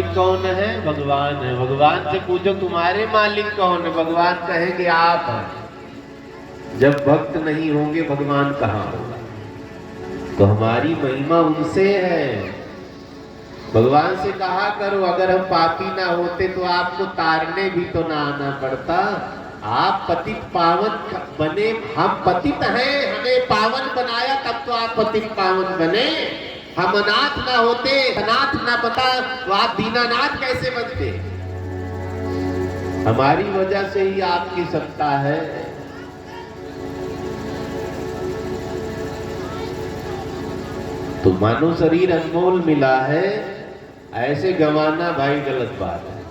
मालिक कौन है? भगवान है। भगवान से पूछो तुम्हारे मालिक कौन है? भगवान कहेंगे आप हैं। जब भक्त नहीं होंगे भगवान कहाँ होगा? तो हमारी महिमा उनसे है। भगवान से कहा करो अगर हम पापी ना होते तो आपको तारने भी तो ना आना पड़ता। आप पतित पावन बने, हम पतित हैं, हमें पावन बनाया तब तो आप पतित पावन बने। हम अनाथ ना होते, अनाथ ना बता तो आप दीनानाथ कैसे बनते? हमारी वजह से ही आपकी सत्ता है। तो मानो शरीर अनमोल मिला है, ऐसे गंवाना भाई गलत बात है।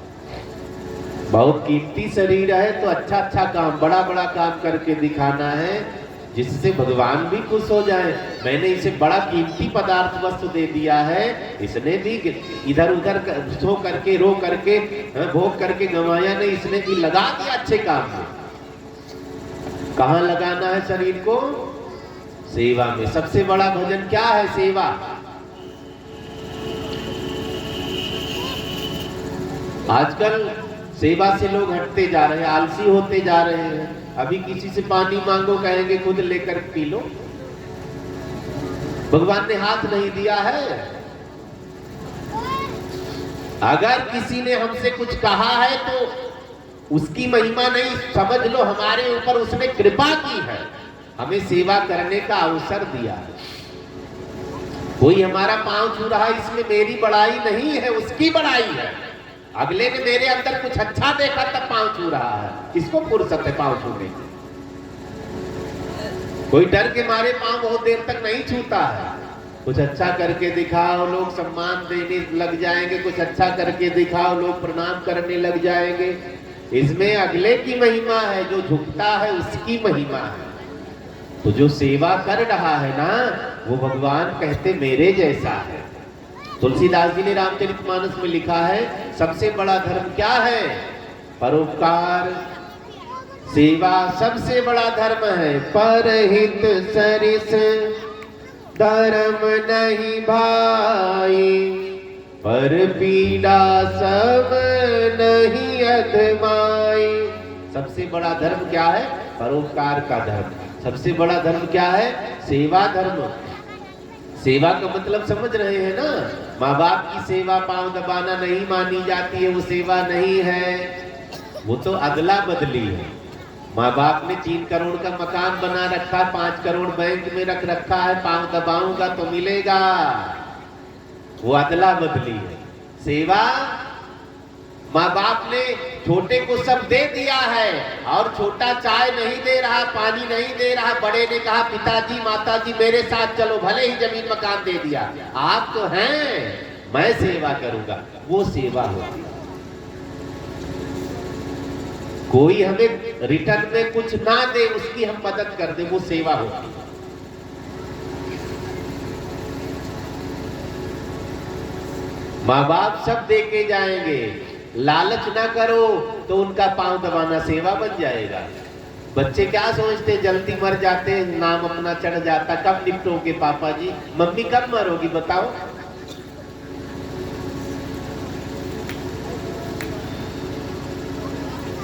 बहुत कीमती शरीर है तो अच्छा अच्छा काम, बड़ा बड़ा काम करके दिखाना है जिससे भगवान भी खुश हो जाए। मैंने इसे बड़ा कीमती पदार्थ वस्तु दे दिया है, इसने भी इधर उधर सो करके रो करके भोग करके गंवाया नहीं, इसने भी लगा दिया अच्छे काम में। कहाँ लगाना है शरीर को? सेवा में। सबसे बड़ा भजन क्या है? सेवा। आजकल सेवा से लोग हटते जा रहे हैं, आलसी होते जा रहे हैं। अभी किसी से पानी मांगो कहेंगे खुद लेकर पी लो। भगवान ने हाथ नहीं दिया है। अगर किसी ने हमसे कुछ कहा है तो उसकी महिमा नहीं, समझ लो हमारे ऊपर उसने कृपा की है, हमें सेवा करने का अवसर दिया है। कोई हमारा पांव छू रहा है इसमें मेरी बड़ाई नहीं है, उसकी बड़ाई है। अगले ने मेरे अंदर कुछ अच्छा देखा तब पांव छू रहा है, किसको फुर्सत है पांव छूने की? कोई डर के मारे पांव बहुत देर तक नहीं छूता है। कुछ अच्छा करके दिखाओ, लोग सम्मान देने लग जाएंगे। कुछ अच्छा करके दिखाओ, लोग प्रणाम करने लग जाएंगे। इसमें अगले की महिमा है, जो झुकता है उसकी महिमा है। तो जो सेवा कर रहा है ना, वो भगवान कहते मेरे जैसा है। तुलसीदास जी ने रामचरितमानस में लिखा है, सबसे बड़ा धर्म क्या है? परोपकार, सेवा सबसे बड़ा धर्म है। परहित सरिस धर्म नहीं भाई, पर पीड़ा सब नहीं अधमाई। सबसे बड़ा धर्म क्या है? परोपकार का धर्म। सबसे बड़ा धर्म क्या है? सेवा धर्म। सेवा का मतलब समझ रहे हैं ना? माँ बाप की सेवा पांव दबाना नहीं मानी जाती है, वो सेवा नहीं है, वो तो अदला बदली है। माँ बाप ने 3 करोड़ का मकान बना रखा है, 5 करोड़ बैंक में रख रखा है, पांव दबाऊंगा तो मिलेगा, वो अदला बदली है। सेवा, माँ बाप ने छोटे को सब दे दिया है और छोटा चाय नहीं दे रहा, पानी नहीं दे रहा। बड़े ने कहा पिताजी माताजी मेरे साथ चलो, भले ही जमीन मकान दे दिया, आप तो हैं, मैं सेवा करूंगा, वो सेवा होती है। कोई हमें रिटर्न में कुछ ना दे, उसकी हम मदद कर दे, वो सेवा होती है। माँ बाप सब दे के जाएंगे, लालच ना करो तो उनका पांव दबाना सेवा बन जाएगा। बच्चे क्या सोचते, जल्दी मर जाते, नाम अपना चढ़ जाता, कब निपटोगे पापा जी? मम्मी कब मरोगी बताओ?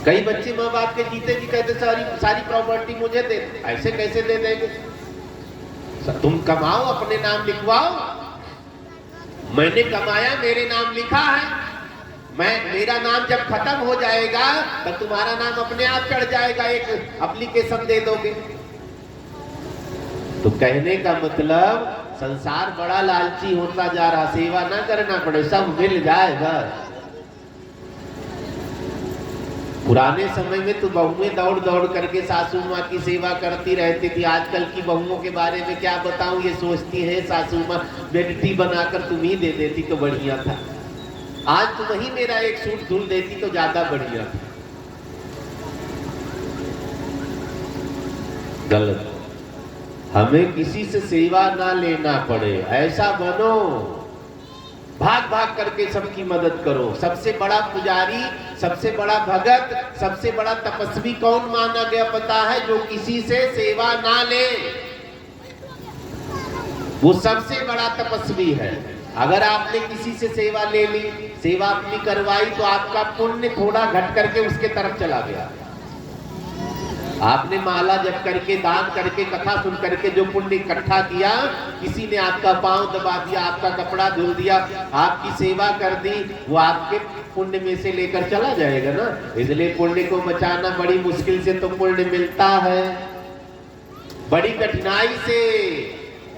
कई बच्चे माँ बाप के जीते जी कहते सारी प्रॉपर्टी मुझे दे। ऐसे कैसे दे देंगे? तुम कमाओ, अपने नाम लिखवाओ। मैंने कमाया, मेरे नाम लिखा है, मेरा नाम जब खत्म हो जाएगा तो तुम्हारा नाम अपने आप चढ़ जाएगा, एक एप्लीकेशन दे दोगे। तो कहने का मतलब संसार बड़ा लालची होता जा रहा, सेवा ना करना पड़े, सब मिल जाए बस। पुराने समय में तो बहुएं दौड़ दौड़ करके सासू माँ की सेवा करती रहती थी। आजकल की बहुओं के बारे में क्या बताऊं, ये सोचती है सासू माँ बेडटी बनाकर तुम ही दे देती तो बढ़िया था, आज तुम ही मेरा एक सूट धुल देती तो ज्यादा बढ़िया था। गलत। हमें किसी से सेवा ना लेना पड़े, ऐसा बनो, भाग भाग करके सबकी मदद करो। सबसे बड़ा पुजारी, सबसे बड़ा भगत, सबसे बड़ा तपस्वी कौन माना गया पता है? जो किसी से सेवा ना ले, वो सबसे बड़ा तपस्वी है। अगर आपने किसी से सेवा ले ली, सेवा अपनी करवाई, तो आपका पुण्य थोड़ा घट करके उसके तरफ चला गया। आपने माला जप करके, दान करके, कथा सुन करके जो पुण्य इकट्ठा किया, किसी ने आपका पांव दबा दिया, आपका कपड़ा धुल दिया, आपकी सेवा कर दी, वो आपके पुण्य में से लेकर चला जाएगा ना। इसलिए पुण्य को बचाना बड़ी मुश्किल से तो पुण्य मिलता है, बड़ी कठिनाई से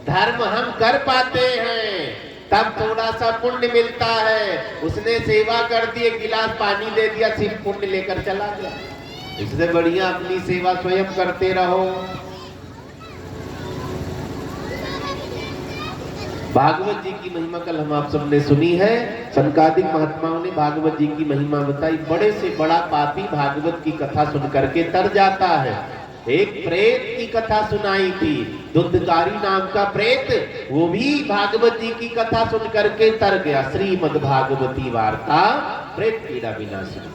धर्म हम कर पाते हैं, तब थोड़ा सा पुण्य मिलता है। उसने सेवा कर दी, एक गिलास पानी दे दिया, सिर्फ पुण्य लेकर चला गया। इससे बढ़िया अपनी सेवा स्वयं करते रहो। भागवत जी की महिमा कल हम आप सबने सुनी है। सनकादिक महात्माओं ने भागवत जी की महिमा बताई। बड़े से बड़ा पापी भागवत की कथा सुन करके तर जाता है। एक प्रेत की कथा सुनाई थी, दुद्धकारी नाम का प्रेत, वो भी भागवत जी की कथा सुन करके तर गया। श्रीमद् भागवती वार्ता प्रेत पीड़ा विनाशिनी।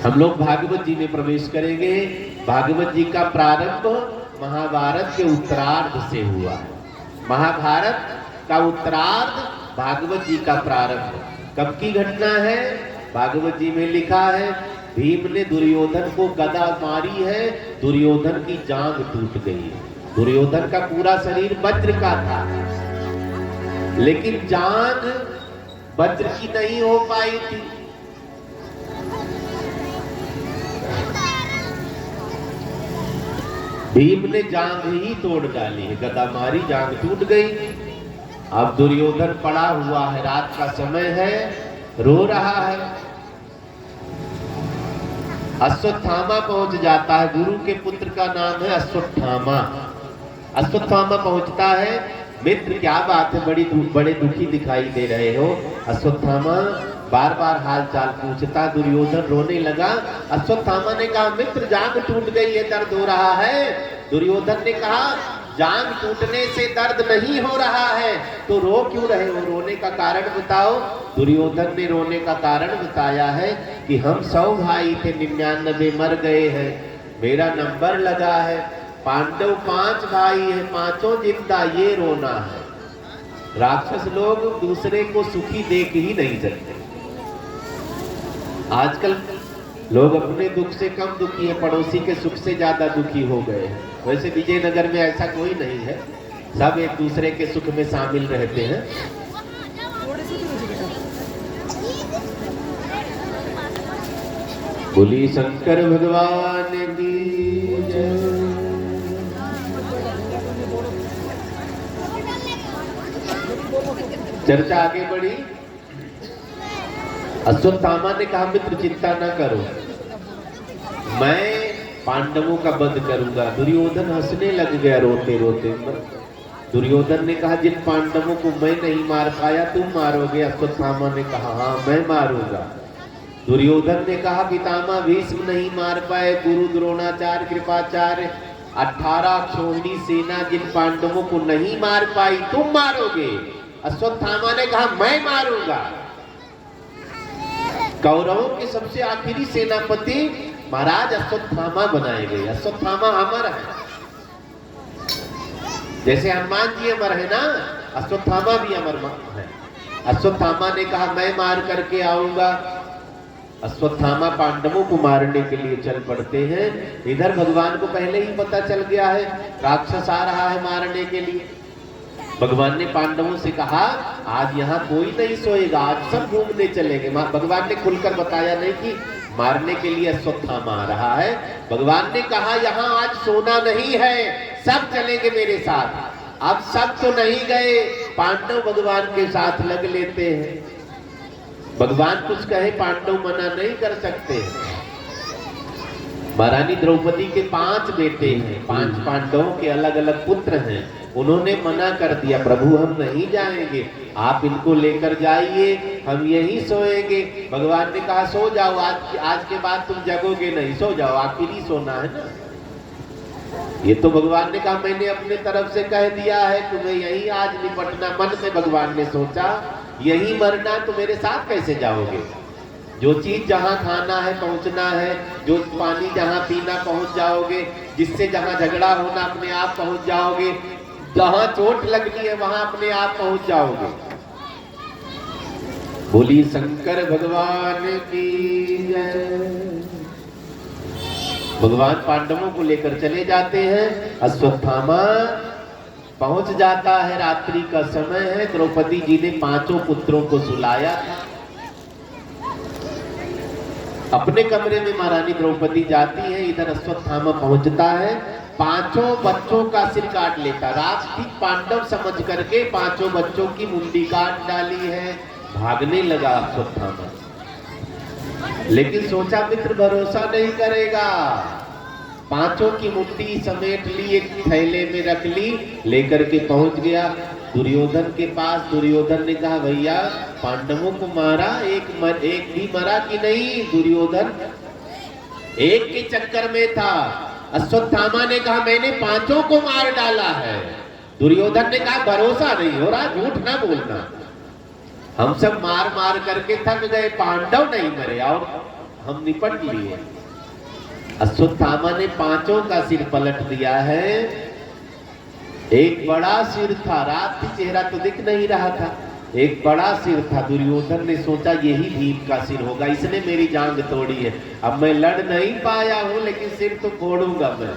हम लोग भागवत जी में प्रवेश करेंगे। भागवत जी का प्रारंभ महाभारत के उत्तरार्ध से हुआ है। महाभारत का उत्तरार्ध, भागवत जी का प्रारंभ। कब की घटना है? भागवत जी में लिखा है, भीम ने दुर्योधन को गदा मारी है, दुर्योधन की जांघ टूट गई है। दुर्योधन का पूरा शरीर वज्र का था, लेकिन जांघ वज्र की नहीं हो पाई थी। भीम ने जांघ ही तोड़ डाली है, गदा मारी, जांघ टूट गई। अब दुर्योधन पड़ा हुआ है, रात का समय है, रो रहा है। अश्वत्थामा पहुंच जाता है। गुरु के पुत्र का नाम है अश्वत्थामा। अश्वत्थामा पहुंचता है, मित्र क्या बात है, बड़े दुखी दिखाई दे रहे हो। अश्वत्थामा बार बार हाल चाल पूछता। दुर्योधन रोने लगा। अश्वत्थामा ने कहा, मित्र जांघ टूट गई है, दर्द हो रहा है। दुर्योधन ने कहा, जांघ टूटने से दर्द नहीं हो रहा है, तो रो क्यों रहे हो? रोने का कारण बताओ। दुर्योधन ने रोने का कारण बताया है कि हम 100 भाई थे, 99 मर गए हैं, मेरा नंबर लगा है। पांडव 5 भाई हैं, 5 जिंदा, ये रोना है। राक्षस लोग दूसरे को सुखी देख ही नहीं सकते। आजकल लोग अपने दुख से कम दुखी है, पड़ोसी के सुख से ज्यादा दुखी हो गए हैं। वैसे विजयनगर में ऐसा कोई नहीं है, सब एक दूसरे के सुख में शामिल रहते हैं। बोली शंकर भगवान की जय। चर्चा आगे बढ़ी। अश्वत्थामा ने कहा, मित्र चिंता न करो, मैं पांडवों का वध करूंगा। दुर्योधन हंसने लग गया रोते रोते। दुर्योधन ने कहा, जिन पांडवों को मैं नहीं मार पाया तुम मारोगे? अश्वत्थामा ने कहा, हाँ मैं मारूंगा। दुर्योधन ने कहा, पितामह भीष्म नहीं मार पाए, गुरु द्रोणाचार्य, कृपाचार्य, 18 क्षोहिणी सेना जिन पांडवों को नहीं मार पाई तुम मारोगे? अश्वत्थामा ने कहा, मैं मारूंगा। कौरवों के सबसे आखिरी सेनापति महाराज अश्वत्थामा बनाए गए। अश्वत्थामा अमर है, जैसे हनुमान जी अमर है ना, अश्वत्थामा भी अमर है। अश्वत्थामा ने कहा, मैं मार करके आऊंगा। अश्वत्थामा पांडवों को मारने के लिए चल पड़ते हैं। इधर भगवान को पहले ही पता चल गया है राक्षस आ रहा है मारने के लिए। भगवान ने पांडवों से कहा, आज यहाँ कोई नहीं सोएगा, आज सब घूमने चलेंगे। भगवान ने खुलकर बताया नहीं कि मारने के लिए अश्वत्थामा आ रहा है। भगवान ने कहा, यहाँ आज सोना नहीं है, सब चलेंगे मेरे साथ। अब सब तो नहीं गए, पांडव भगवान के साथ लग लेते हैं। भगवान कुछ कहे पांडव मना नहीं कर सकते। महारानी द्रौपदी के 5 बेटे हैं, 5 पांडवों के अलग अलग पुत्र हैं। उन्होंने मना कर दिया, प्रभु हम नहीं जाएंगे, आप इनको लेकर जाइए, हम यहीं सोएंगे। भगवान ने कहा, सो जाओ, आज के बाद तुम जगोगे नहीं, सो जाओ, आखिरी सोना है ना। ये तो भगवान ने कहा, मैंने अपने तरफ से कह दिया है तुम्हें यही आज निपटना। मन में भगवान ने सोचा, यही मरना, तो मेरे साथ कैसे जाओगे? जो चीज जहां खाना है पहुंचना है, जो पानी जहां पीना पहुंच जाओगे, जिससे जहां झगड़ा होना अपने आप पहुंच जाओगे। जहां चोट लगनी है वहां अपने आप पहुंच जाओगे। बोली शंकर भगवान की जय। भगवान पांडवों को लेकर चले जाते हैं। अश्वत्थामा पहुंच जाता है, रात्रि का समय है। द्रौपदी जी ने 5 पुत्रों को सुलाया था। अपने कमरे में महारानी द्रौपदी जाती है, इधर अश्वत्थामा पहुंचता है, 5 बच्चों का सिर काट लेता। रात ठीक पांडव समझ करके 5 बच्चों की मुंडी काट डाली है। भागने लगा अश्वत्थामा, लेकिन सोचा मित्र भरोसा नहीं करेगा। 5 की मुट्ठी समेट ली, एक थैले में रख ली, लेकर के पहुंच गया दुर्योधन के पास। दुर्योधन ने कहा भैया पांडवों को मारा, एक भी मरा कि नहीं? दुर्योधन एक के चक्कर में था। अश्वत्थामा ने कहा मैंने 5 को मार डाला है। दुर्योधन ने कहा भरोसा नहीं हो रहा, झूठ ना बोलना, हम सब मार मार करके थक गए, पांडव नहीं मरे और हम निपट लिए। अश्वत्थामा ने 5 का सिर पलट दिया है। एक बड़ा सिर था, रात की चेहरा तो दिख नहीं रहा था, एक बड़ा सिर था। दुर्योधन ने सोचा यही भीम का सिर होगा, इसने मेरी जांग तोड़ी है। अब मैं लड़ नहीं पाया हूं, लेकिन सिर तो फोड़ूंगा मैं।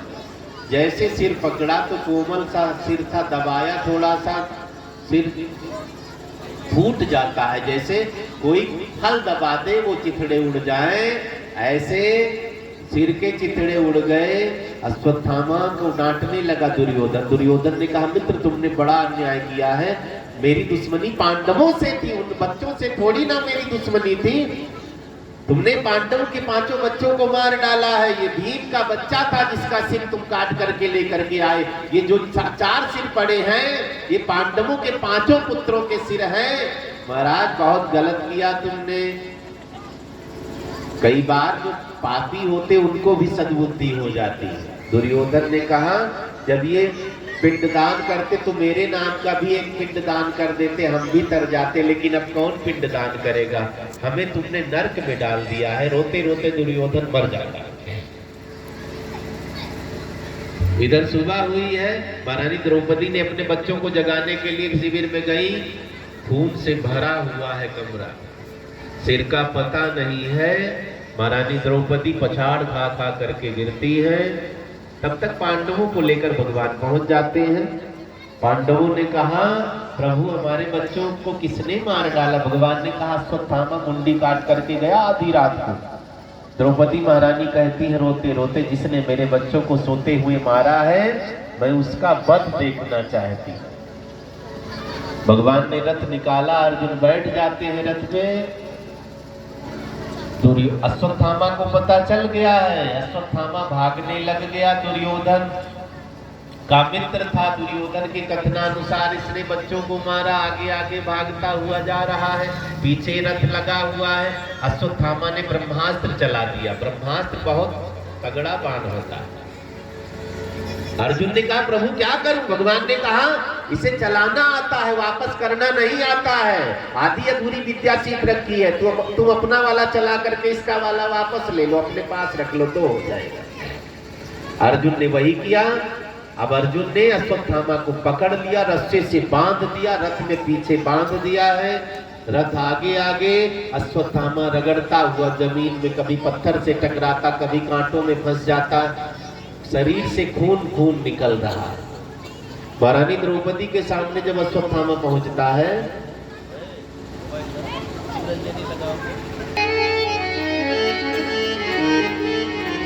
जैसे सिर पकड़ा तो कोमल सा सिर था, दबाया थोड़ा सा, सिर फूट जाता है। जैसे कोई फल दबा दे वो चिथड़े उड़ जाए, ऐसे सिर के चिथड़े उड़ गए। अश्वत्थामा को डांटने लगा दुर्योधन। दुर्योधन ने कहा मित्र तुमने बड़ा अन्याय किया है, मेरी दुश्मनी पांडवों से थी, उन बच्चों से थोड़ी ना मेरी दुश्मनी थी। तुमने पांडव के 5 बच्चों को मार डाला है। ये भीम का बच्चा था जिसका सिर तुम काट करके लेकर के आए। ये जो 4 सिर पड़े हैं ये पांडवों के 5 पुत्रों के सिर हैं। महाराज बहुत गलत किया तुमने। कई बार जो पापी होते उनको भी सद्बुद्धि हो जाती है। दुर्योधन ने कहा जब ये पिंडदान करते तो मेरे नाम का भी एक पिंडदान कर देते, हम भी तर जाते, लेकिन अब कौन पिंडदान करेगा? हमें तुमने नरक में डाल दिया है। रोते रोते दुर्योधन मर जाता है। इधर सुबह हुई है, महारानी द्रौपदी ने अपने बच्चों को जगाने के लिए शिविर में गई। खून से भरा हुआ है कमरा, सिर का पता नहीं है। महारानी द्रौपदी पछाड़ खा खा करके गिरती है। तब तक पांडवों को लेकर भगवान पहुंच जाते हैं। पांडवों ने कहा प्रभु हमारे बच्चों को किसने मार डाला? भगवान ने कहा अश्वत्थामा मुंडी काट करके गया आधी रात को। द्रौपदी महारानी कहती है रोते रोते जिसने मेरे बच्चों को सोते हुए मारा है मैं उसका वध देखना चाहती। भगवान ने रथ निकाला, अर्जुन बैठ जाते हैं रथ पे। अश्वत्थामा को पता चल गया है, अश्वत्थामा भागने लग गया। दुर्योधन का मित्र था, दुर्योधन के कथनानुसार इसने बच्चों को मारा। आगे आगे भागता हुआ जा रहा है, पीछे रथ लगा हुआ है। अश्वत्थामा ने ब्रह्मास्त्र चला दिया। ब्रह्मास्त्र बहुत तगड़ा बाण होता है। अर्जुन ने कहा प्रभु क्या करूं? भगवान ने कहा इसे चलाना आता है, वापस करना नहीं आता है। आधी अधूरी विद्या सीख रखी है, तुम अपना वाला चला करके इसका वाला वापस ले लो, अपने पास रख लो तो हो जाएगा। अर्जुन ने वही किया। अब अर्जुन ने अश्वत्थामा को पकड़ लिया, रस्से से बांध दिया, रथ में पीछे बांध दिया है। रथ आगे आगे, अश्वत्थामा रगड़ता हुआ जमीन में कभी पत्थर से टकराता, कभी कांटों में फंस जाता, शरीर से खून खून निकल रहा है। महारानी द्रौपदी के सामने जब अश्वत्थामा पहुंचता है,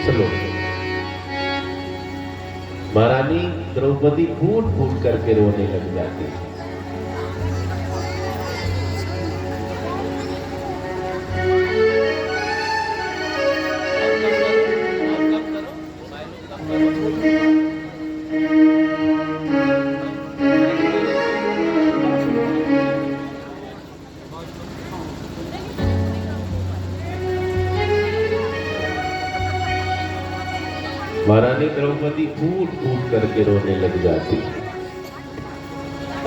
चलो महारानी द्रौपदी फूट फूट करके रोने लग जाती है। महारानी द्रौपदी फूट फूट करके रोने लग जाती।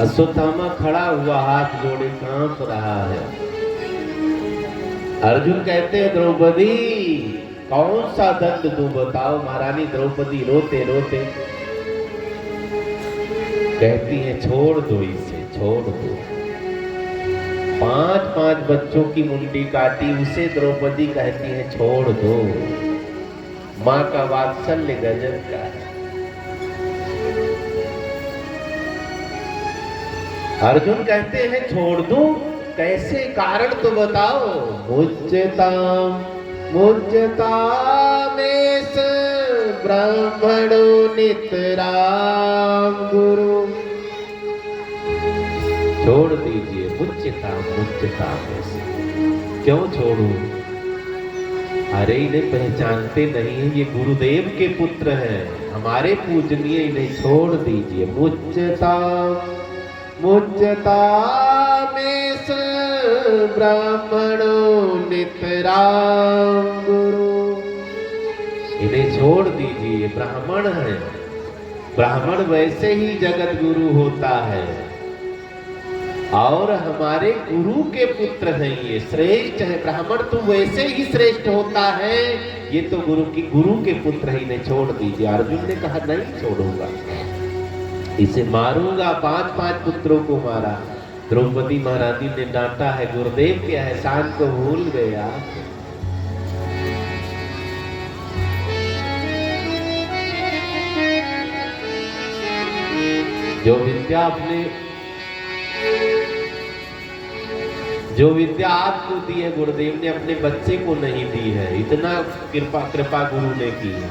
अश्वत्थामा खड़ा हुआ हाथ जोड़े कांप रहा है। अर्जुन कहते हैं द्रौपदी कौन सा दंड तू बताओ? महारानी द्रौपदी रोते रोते कहती है छोड़ दो इसे, छोड़ दो। 5-5 बच्चों की मुंडी काटी, उसे द्रौपदी कहती है छोड़ दो। मां का वात्सल्य गजब का है। अर्जुन कहते हैं छोड़ दूं, कैसे, कारण तो बताओ। मुज्जताम मुज्जतामेष ब्राह्मणो नितराम गुरु। छोड़ दीजिए, मुज्जतामेष। क्यों छोड़ूं? अरे इन्हें पहचानते नहीं है, ये गुरुदेव के पुत्र हैं, हमारे पूजनीय, इन्हें छोड़ दीजिए। मुज्जतामेष ब्राह्मणो नितराम गुरु। इन्हें छोड़ दीजिए, ब्राह्मण है। ब्राह्मण वैसे ही जगत गुरु होता है, और हमारे गुरु के पुत्र हैं, ये श्रेष्ठ है। ब्राह्मण तो वैसे ही श्रेष्ठ होता है, ये तो गुरु के पुत्र है, इन्हें छोड़ दीजिए। अर्जुन ने कहा नहीं छोड़ूंगा, इसे मारूंगा। 5-5 पुत्रों को मारा। द्रौपदी महारानी ने डांटा है, गुरुदेव के एहसान को भूल गया। जो विद्या आपको दी है, गुरुदेव ने अपने बच्चे को नहीं दी है। इतना कृपा गुरु ने की है।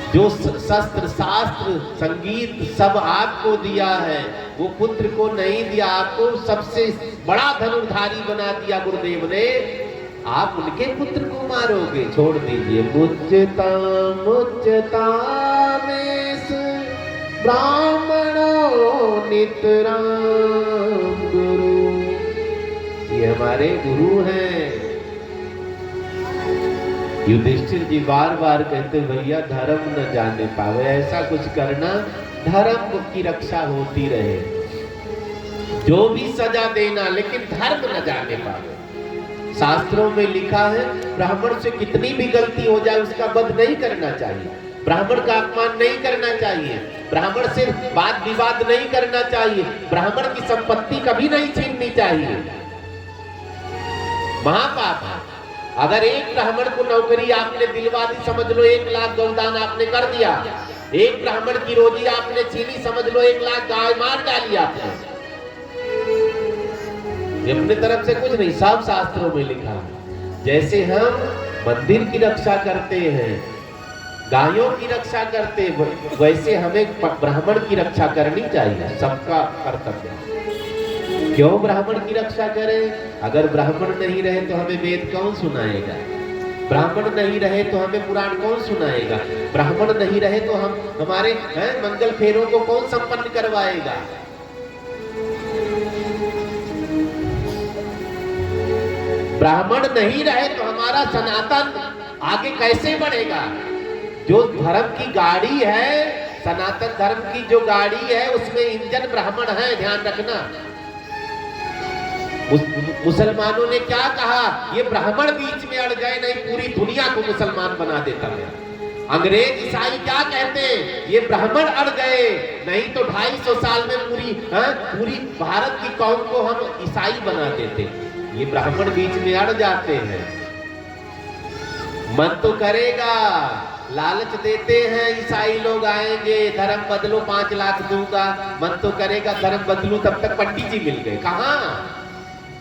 जो शस्त्र शास्त्र संगीत सब आपको दिया है, वो पुत्र को नहीं दिया। आपको सबसे बड़ा धनुर्धारी बना दिया गुरुदेव ने, आप उनके पुत्र को मारोगे। छोड़ दीजिए। मुज्जतामेष ब्राह्मणो नितराम गुरु। ये हमारे गुरु हैं। युधिष्ठिर जी बार बार कहते भैया धर्म न जाने पावे, ऐसा कुछ करना धर्म की रक्षा होती रहे, जो भी सजा देना, लेकिन धर्म न जाने पावे। शास्त्रों में लिखा है ब्राह्मण से कितनी भी गलती हो जाए उसका वध नहीं करना चाहिए, ब्राह्मण का अपमान नहीं करना चाहिए, ब्राह्मण से वाद विवाद नहीं करना चाहिए, ब्राह्मण की संपत्ति कभी नहीं छीननी चाहिए। महापाप है। अगर एक ब्राह्मण को नौकरी आपने दिलवा दी, समझ लो 1 लाख गौदान आपने कर दिया। एक ब्राह्मण की रोजी आपने छीनी, समझ लो 1 लाख गाय मार डाली आपने। ये अपने तरफ से कुछ नहीं, सब शास्त्रों में लिखा है। जैसे हम मंदिर की रक्षा करते हैं, गायों की रक्षा करते, वैसे हमें ब्राह्मण की रक्षा करनी चाहिए, सबका कर्तव्य। क्यों ब्राह्मण की रक्षा करें? अगर ब्राह्मण नहीं रहे तो हमें वेद कौन सुनाएगा? ब्राह्मण नहीं रहे तो हमें पुराण कौन सुनाएगा? ब्राह्मण नहीं रहे तो हमारे मंगल फेरों को कौन संपन्न करवाएगा? ब्राह्मण नहीं रहे तो हमारा सनातन आगे कैसे बढ़ेगा? जो धर्म की गाड़ी है, सनातन धर्म की जो गाड़ी है, उसमें इंजन ब्राह्मण है, ध्यान रखना। मुसलमानों ने क्या कहा? ये ब्राह्मण बीच में अड़ गए, नहीं पूरी दुनिया को मुसलमान बना देता है। अंग्रेज ईसाई क्या कहते हैं? ये ब्राह्मण अड़ गए, नहीं तो 250 साल में पूरी भारत की कौम को हम ईसाई बना देते। ये ब्राह्मण बीच में अड़ जाते हैं। मन तो करेगा, लालच देते हैं, ईसाई लोग आएंगे, धर्म बदलो 5 लाख दूंगा। मन तो करेगा धर्म बदलू, तब तक पंडित जी मिल गए। कहाँ?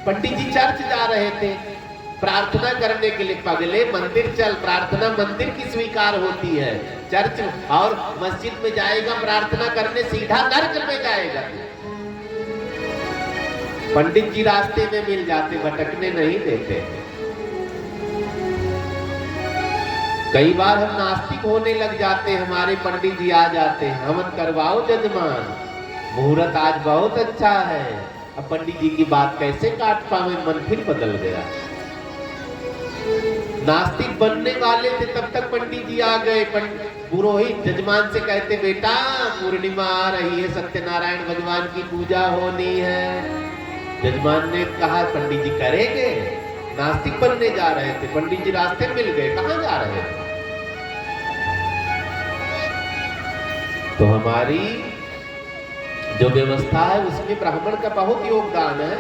पंडित जी चर्च जा रहे थे प्रार्थना करने के लिए। पगले मंदिर चल, प्रार्थना मंदिर की स्वीकार होती है। चर्च और मस्जिद में जाएगा प्रार्थना करने, सीधा नर्क में जाएगा। पंडित जी रास्ते में मिल जाते, भटकने नहीं देते। कई बार हम नास्तिक होने लग जाते, हमारे पंडित जी आ जाते हैं, हवन करवाओ जजमान, मुहूर्त आज बहुत अच्छा है। अब पंडित जी की बात कैसे काट पावे? मन फिर बदल गया। नास्तिक बनने वाले थे, तब तक पंडित जी आ गए। पुरोहित जजमान से कहते बेटा पूर्णिमा आ रही है, सत्यनारायण भगवान की पूजा होनी है। जजमान ने कहा पंडित जी करेंगे। नास्तिक बनने जा रहे थे, पंडित जी रास्ते मिल गए, कहां जा रहे थे? तो हमारी जो व्यवस्था है उसमें ब्राह्मण का बहुत योगदान है।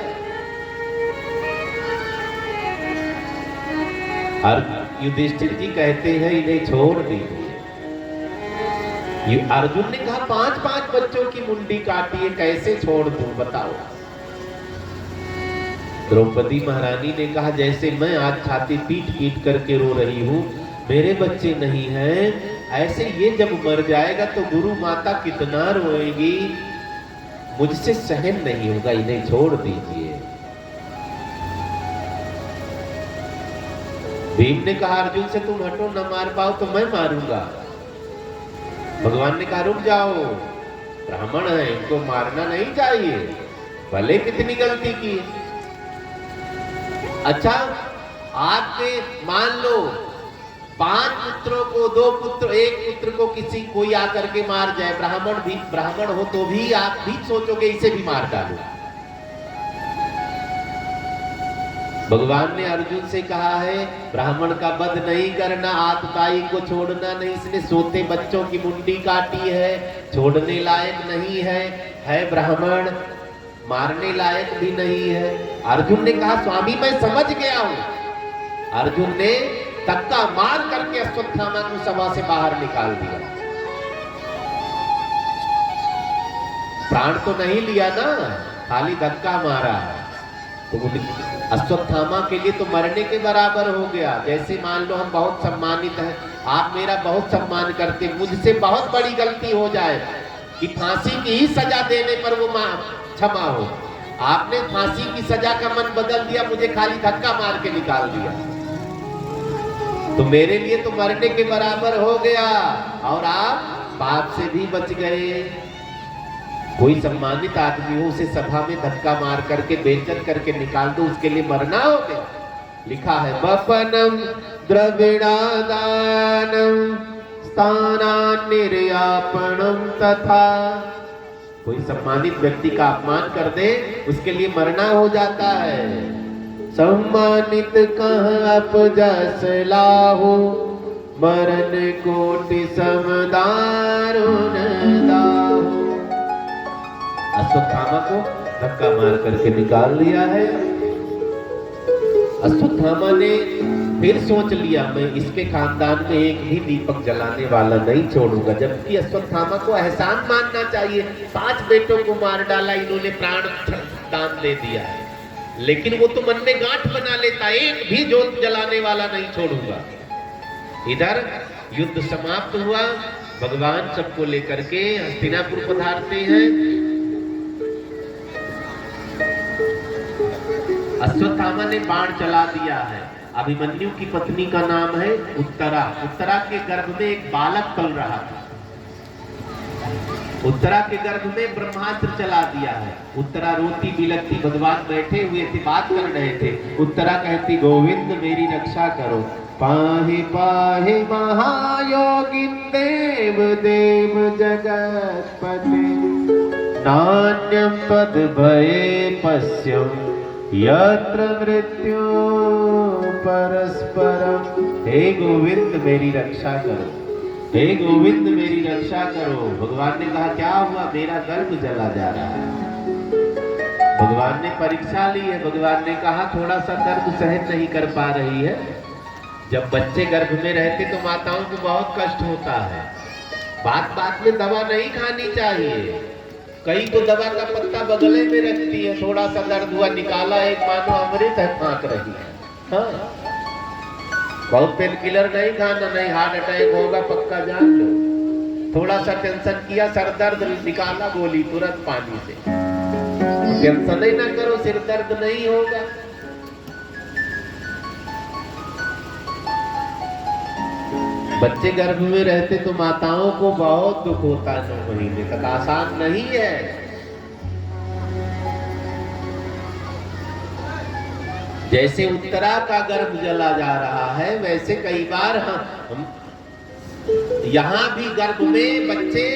और युधिष्ठिर जी कहते हैं इन्हें छोड़ दीजिए। अर्जुन ने कहा 5-5 बच्चों की मुंडी काटी है, कैसे छोड़ दूं बताओ। द्रौपदी महारानी ने कहा जैसे मैं आज छाती पीट पीट करके रो रही हूं, मेरे बच्चे नहीं हैं, ऐसे ये जब मर जाएगा तो गुरु माता कितना रोएगी, मुझसे सहन नहीं होगा, इन्हें छोड़ दीजिए। भीम ने कहा अर्जुन से तुम हटो, न मार पाओ तो मैं मारूंगा। भगवान ने कहा रुक जाओ, ब्राह्मण है, इनको मारना नहीं चाहिए, भले कितनी गलती की। अच्छा आपने मान लो 5 पुत्रों को 2 पुत्र, 1 पुत्र को किसी कोई आकर के मार जाए, ब्राह्मण हो तो भी आप भी सोचोगे इसे भी मार डालो। भगवान ने अर्जुन से कहा है ब्राह्मण का वध नहीं करना, आतताई को छोड़ना नहीं, इसने सोते बच्चों की मुंडी काटी है, छोड़ने लायक नहीं है ब्राह्मण, मारने लायक भी नहीं है। अर्जुन ने कहा स्वामी मैं समझ गया हूं। अर्जुन ने धक्का मार करके अश्वत्थामा को सभा से बाहर निकाल दिया। प्राण तो नहीं लिया ना, खाली धक्का मारा, तो अश्वत्थामा के लिए तो मरने के बराबर हो गया। जैसे मान लो हम बहुत सम्मानित हैं, आप मेरा बहुत सम्मान करते, मुझसे बहुत बड़ी गलती हो जाए कि फांसी की ही सजा देने पर वो क्षमा हो, आपने फांसी की सजा का मन बदल दिया, मुझे खाली धक्का मार के निकाल दिया, तो मेरे लिए तो मरने के बराबर हो गया, और आप पाप से भी बच गए। कोई सम्मानित आदमी हो उसे सभा में धक्का मार करके बेइज्जत करके निकाल दो, उसके लिए मरना हो गया। लिखा है वपनम द्रविणादानम स्थानान निर्यापणम तथा, कोई सम्मानित व्यक्ति का अपमान कर दे उसके लिए मरना हो जाता है। सम्मानित कहाँ अपजस लाहो, मरण कोटि समदारुण दाहो। अश्वत्थामा को धक्का मार करके निकाल दिया है। अश्वत्थामा ने फिर सोच लिया मैं इसके खानदान में एक भी दीपक जलाने वाला नहीं छोड़ूंगा, जबकि अश्वत्थामा को एहसान मानना चाहिए, 5 बेटों को मार डाला, इन्होंने प्राण दान दे दिया है, लेकिन वो तो मन में गांठ बना लेता, एक भी जोत जलाने वाला नहीं छोड़ूंगा। इधर युद्ध समाप्त हुआ, भगवान सबको लेकर के हस्तिनापुर पधारते हैं। अश्वत्थामा ने बाण चला दिया है। अभिमन्यु की पत्नी का नाम है उत्तरा। उत्तरा के गर्भ में एक बालक पल रहा था। उत्तरा के गर्भ में ब्रह्मास्त्र चला दिया है। उत्तरा रोती बिलखती, भगवान बैठे हुए थे, बात कर रहे थे। उत्तरा कहती गोविंद मेरी रक्षा करो, पाहि पाहि महायोगिन देव देव जगतपते, नान्यं पद भये पश्यम यत्र मृत्यु परस्परम। हे गोविंद मेरी रक्षा करो, हे गोविंद मेरी रक्षा करो। भगवान ने कहा क्या हुआ, मेरा गर्भ जला जा रहा है। भगवान ने परीक्षा ली है। भगवान ने कहा थोड़ा सा दर्द सहन नहीं कर पा रही है। जब बच्चे गर्भ में रहते तो माताओं को बहुत कष्ट होता है। बात बात में दवा नहीं खानी चाहिए। कई तो दवा का पत्ता बगले में रखती है, थोड़ा सा दर्द हुआ निकाला, एक मानो अमृत है फाँक रही है। हाँ, बहुत पेन किलर नहीं खाना, नहीं हार्ट अटैक होगा पक्का जान लो। थोड़ा सा टेंशन किया, सर दर्द, निकाला गोली तुरंत पानी से। टेंशन ही ना करो, सिर दर्द नहीं होगा। बच्चे गर्भ में रहते तो माताओं को बहुत दुख होता है, 9 महीने तक आसान नहीं है। जैसे उत्तरा का गर्भ जला जा रहा है, वैसे कई बार हम यहाँ भी गर्भ में बच्चे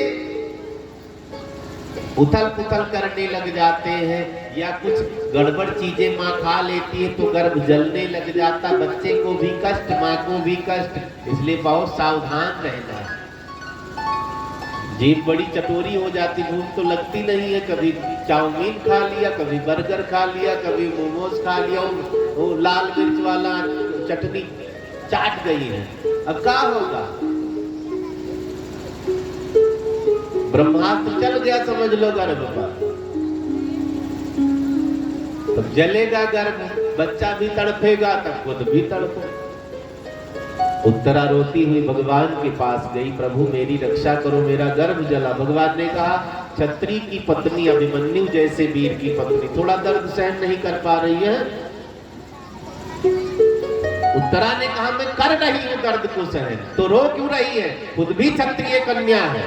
उथल पुथल करने लग जाते हैं, या कुछ गड़बड़ चीजें माँ खा लेती है तो गर्भ जलने लग जाता, बच्चे को भी कष्ट, माँ को भी कष्ट, इसलिए बहुत सावधान रहना है। जीभ बड़ी चटोरी हो जाती, भूख तो लगती नहीं है। कभी चाउमीन खा लिया, कभी बर्गर खा लिया, कभी मोमोज खा लिया, वो लाल मिर्च वाला चटनी चाट गई है। अब क्या होगा? ब्रह्मास्त्र चल गया समझ लो गर्भ पर। तब जलेगा गर्भ, बच्चा भी तड़पेगा, तब खुद भी तड़पो। उत्तरा रोती हुई भगवान के पास गई, प्रभु मेरी रक्षा करो, मेरा गर्भ जला। भगवान ने कहा, क्षत्रिय की पत्नी, अभिमन्यु जैसे वीर की पत्नी थोड़ा दर्द सहन नहीं कर पा रही है। उत्तरा ने कहा, मैं कर रही हूं दर्द को सहन, तो रो क्यों रही है? खुद भी क्षत्रिय कन्या है,